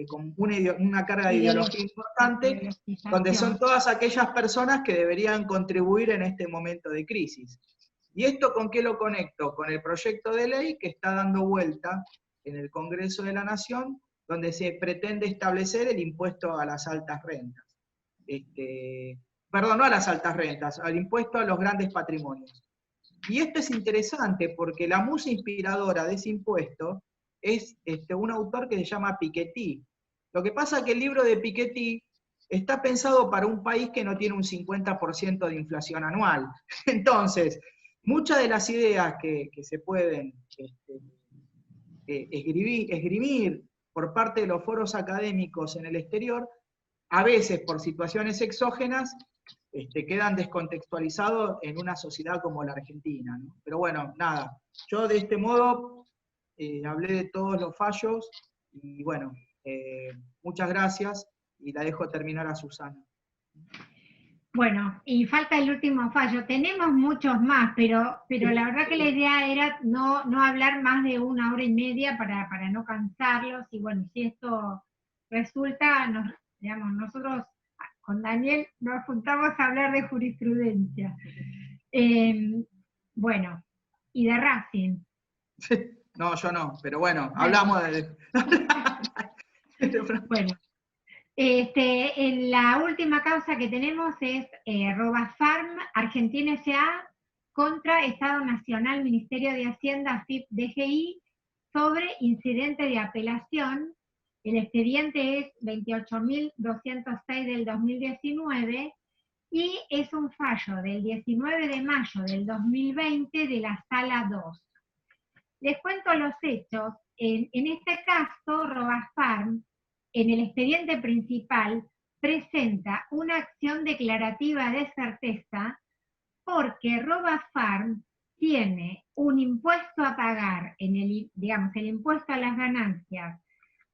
con una carga de ideología importante, donde son todas aquellas personas que deberían contribuir en este momento de crisis. ¿Y esto con qué lo conecto? Con el proyecto de ley que está dando vuelta en el Congreso de la Nación, donde se pretende establecer el impuesto a las altas rentas. Perdón, no a las altas rentas, al impuesto a los grandes patrimonios. Y esto es interesante porque la musa inspiradora de ese impuesto es un autor que se llama Piketty. Lo que pasa es que el libro de Piketty está pensado para un país que no tiene un 50% de inflación anual. Entonces, muchas de las ideas que se pueden esgrimir por parte de los foros académicos en el exterior, a veces por situaciones exógenas, quedan descontextualizados en una sociedad como la Argentina, ¿no? Pero bueno, nada, yo de este modo hablé de todos los fallos, y bueno, muchas gracias, y la dejo terminar a Susana. Bueno, y falta el último fallo. Tenemos muchos más, pero la verdad que la idea era no hablar más de 1 hora y media para no cansarlos, y bueno, si esto resulta, nosotros con Daniel nos juntamos a hablar de jurisprudencia. Bueno, y de Racing. No, yo no, pero bueno, hablamos de... Bueno, en la última causa que tenemos es Robafarm Argentina S.A. contra Estado Nacional, Ministerio de Hacienda, AFIP, DGI, sobre incidente de apelación. El expediente es 28.206 del 2019 y es un fallo del 19 de mayo del 2020 de la Sala 2. Les cuento los hechos. En este caso, Robafarm, en el expediente principal, presenta una acción declarativa de certeza porque Robafarm tiene un impuesto a pagar, el impuesto a las ganancias,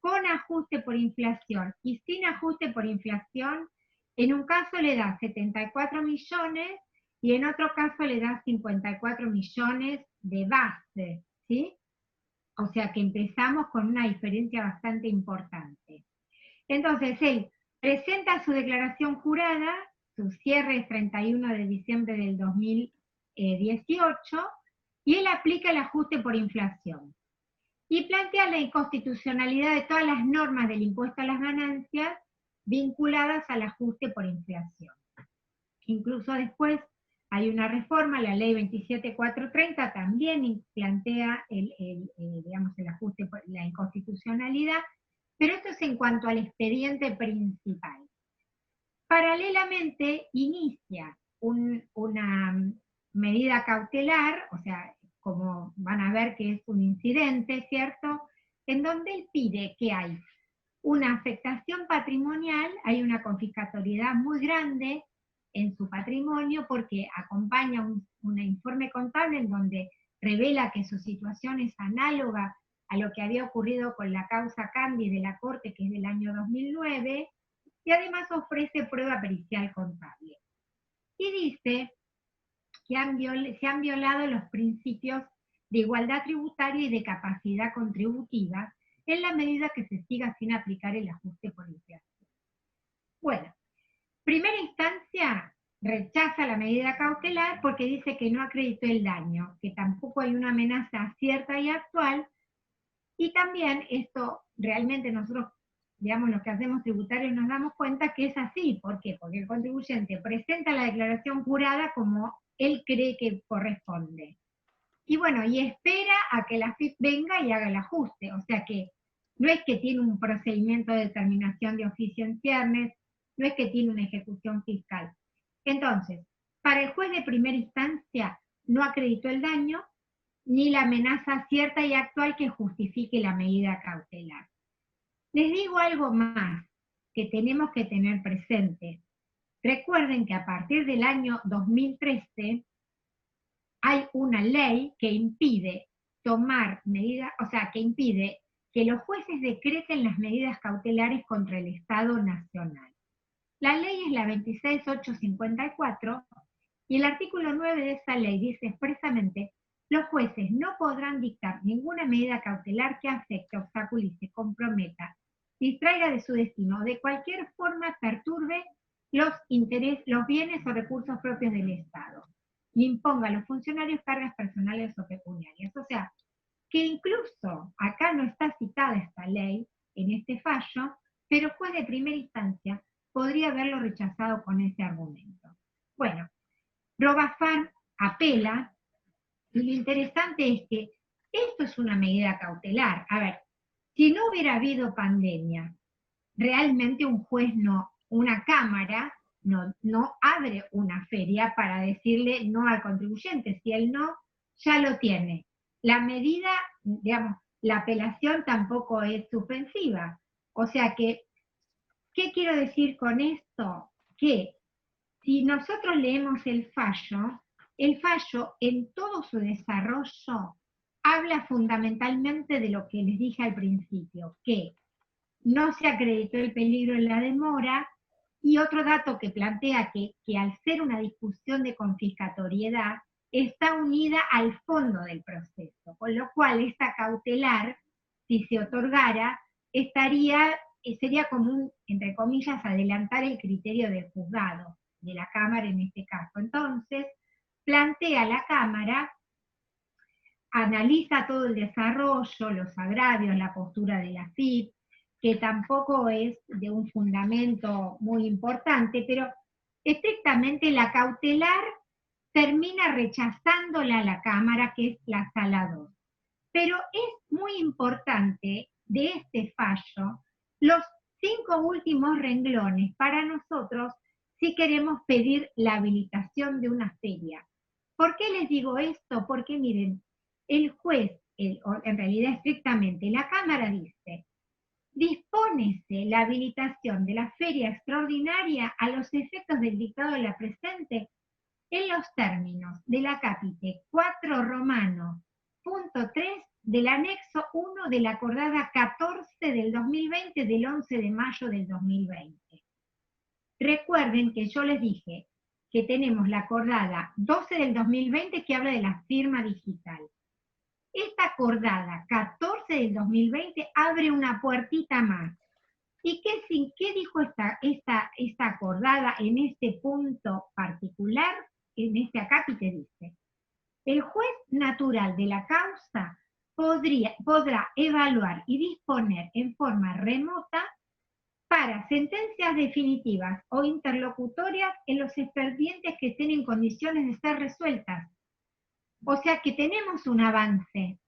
con ajuste por inflación y sin ajuste por inflación. En un caso le da 74 millones y en otro caso le da 54 millones de base, ¿sí? O sea que empezamos con una diferencia bastante importante. Entonces, él presenta su declaración jurada, su cierre es 31 de diciembre del 2018, y él aplica el ajuste por inflación. Y plantea la inconstitucionalidad de todas las normas del impuesto a las ganancias vinculadas al ajuste por inflación. Incluso después hay una reforma, la ley 27430 también plantea el ajuste, la inconstitucionalidad, pero esto es en cuanto al expediente principal. Paralelamente inicia una medida cautelar, o sea, como van a ver que es un incidente, ¿cierto?, en donde él pide que hay una afectación patrimonial, hay una confiscatoriedad muy grande en su patrimonio porque acompaña un informe contable en donde revela que su situación es análoga a lo que había ocurrido con la causa Candy de la Corte, que es del año 2009, y además ofrece prueba pericial contable. Y dice que se han violado los principios de igualdad tributaria y de capacidad contributiva en la medida que se siga sin aplicar el ajuste por inflación. Bueno, primera instancia rechaza la medida cautelar porque dice que no acreditó el daño, que tampoco hay una amenaza cierta y actual, y también esto realmente nosotros, digamos, los que hacemos tributarios nos damos cuenta que es así. ¿Por qué? Porque el contribuyente presenta la declaración jurada como él cree que corresponde. Y bueno, y espera a que la AFIP venga y haga el ajuste. O sea que no es que tiene un procedimiento de determinación de oficio en ciernes, no es que tiene una ejecución fiscal. Entonces, para el juez de primera instancia no acreditó el daño, ni la amenaza cierta y actual que justifique la medida cautelar. Les digo algo más que tenemos que tener presente. Recuerden que a partir del año 2013 hay una ley que impide tomar medidas, o sea, que impide que los jueces decreten las medidas cautelares contra el Estado Nacional. La ley es la 26854 y el artículo 9 de esa ley dice expresamente: los jueces no podrán dictar ninguna medida cautelar que afecte, obstaculice, comprometa, distraiga de su destino o de cualquier forma perturbe los bienes o recursos propios del Estado, ni imponga a los funcionarios cargas personales o pecuniarias. O sea, que incluso acá no está citada esta ley en este fallo, pero el juez de primera instancia podría haberlo rechazado con ese argumento. Bueno, Robafarm apela, y lo interesante es que esto es una medida cautelar. A ver, si no hubiera habido pandemia, realmente un juez una cámara no abre una feria para decirle no al contribuyente. Si él no, ya lo tiene. La medida, digamos, la apelación tampoco es suspensiva. O sea que, ¿qué quiero decir con esto? Que si nosotros leemos el fallo en todo su desarrollo habla fundamentalmente de lo que les dije al principio, que no se acreditó el peligro en la demora, y otro dato que plantea que al ser una discusión de confiscatoriedad, está unida al fondo del proceso, con lo cual esta cautelar, si se otorgara, sería como entre comillas, adelantar el criterio del juzgado, de la Cámara en este caso. Entonces, plantea la Cámara, analiza todo el desarrollo, los agravios, la postura de la FIP, que tampoco es de un fundamento muy importante, pero estrictamente la cautelar termina rechazándola a la Cámara, que es la Sala 2. Pero es muy importante de este fallo los 5 últimos renglones para nosotros si queremos pedir la habilitación de una feria. ¿Por qué les digo esto? Porque miren, el juez, en realidad estrictamente, la Cámara dice, dispónese la habilitación de la feria extraordinaria a los efectos del dictado de la presente en los términos de la capite 4 romano punto 3 del anexo 1 de la acordada 14 del 2020 del 11 de mayo del 2020. Recuerden que yo les dije que tenemos la acordada 12 del 2020 que habla de la firma digital. Esta acordada 14 del 2020 abre una puertita más. ¿Y qué dijo esta acordada en este punto particular? En este acápite dice, el juez natural de la causa podrá evaluar y disponer en forma remota para sentencias definitivas o interlocutorias en los expedientes que estén en condiciones de ser resueltas. O sea que tenemos un avance.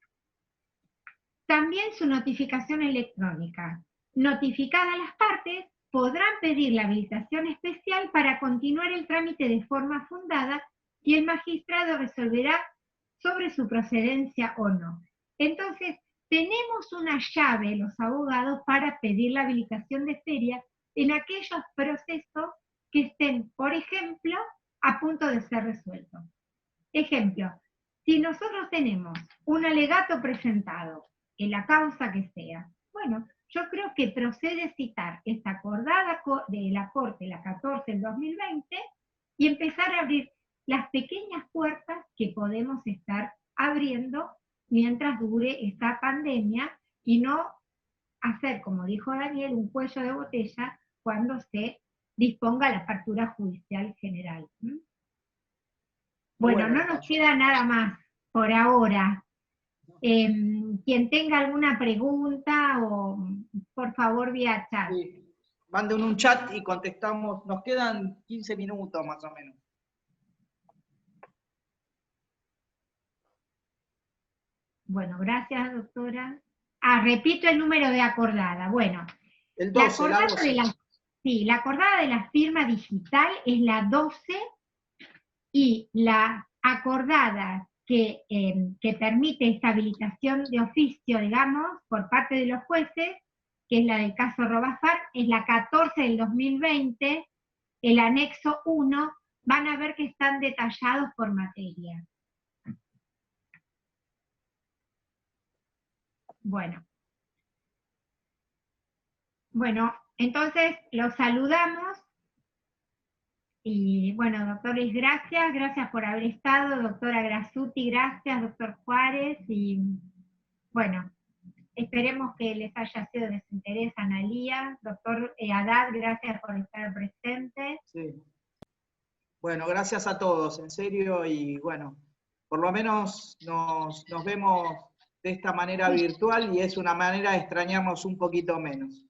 También su notificación electrónica. Notificadas las partes, podrán pedir la habilitación especial para continuar el trámite de forma fundada y el magistrado resolverá sobre su procedencia o no. Entonces, tenemos una llave, los abogados, para pedir la habilitación de feria en aquellos procesos que estén, por ejemplo, a punto de ser resueltos. Ejemplo, si nosotros tenemos un alegato presentado en la causa que sea, bueno, yo creo que procede citar esta acordada de la Corte, la 14 del 2020, y empezar a abrir las pequeñas puertas que podemos estar abriendo mientras dure esta pandemia y no hacer, como dijo Daniel, un cuello de botella cuando se disponga la apertura judicial general. Bueno, no nos queda nada más por ahora. Quien tenga alguna pregunta, o por favor vía chat. Sí. Manden un chat y contestamos. Nos quedan 15 minutos más o menos. Bueno, gracias, doctora. Repito el número de acordada. Bueno, el 12, la acordada de la firma digital es la 12, y la acordada que permite esta habilitación de oficio, digamos, por parte de los jueces, que es la del caso Robafar, es la 14 del 2020, el anexo 1, van a ver que están detallados por materia. Bueno, entonces los saludamos. Y bueno, doctores, gracias por haber estado, doctora Grasuti, gracias, doctor Juárez, y bueno, esperemos que les haya sido de su interés, Analía, doctor Haddad, gracias por estar presente. Sí. Bueno, gracias a todos, en serio, y bueno, por lo menos nos vemos de esta manera virtual y es una manera de extrañarnos un poquito menos.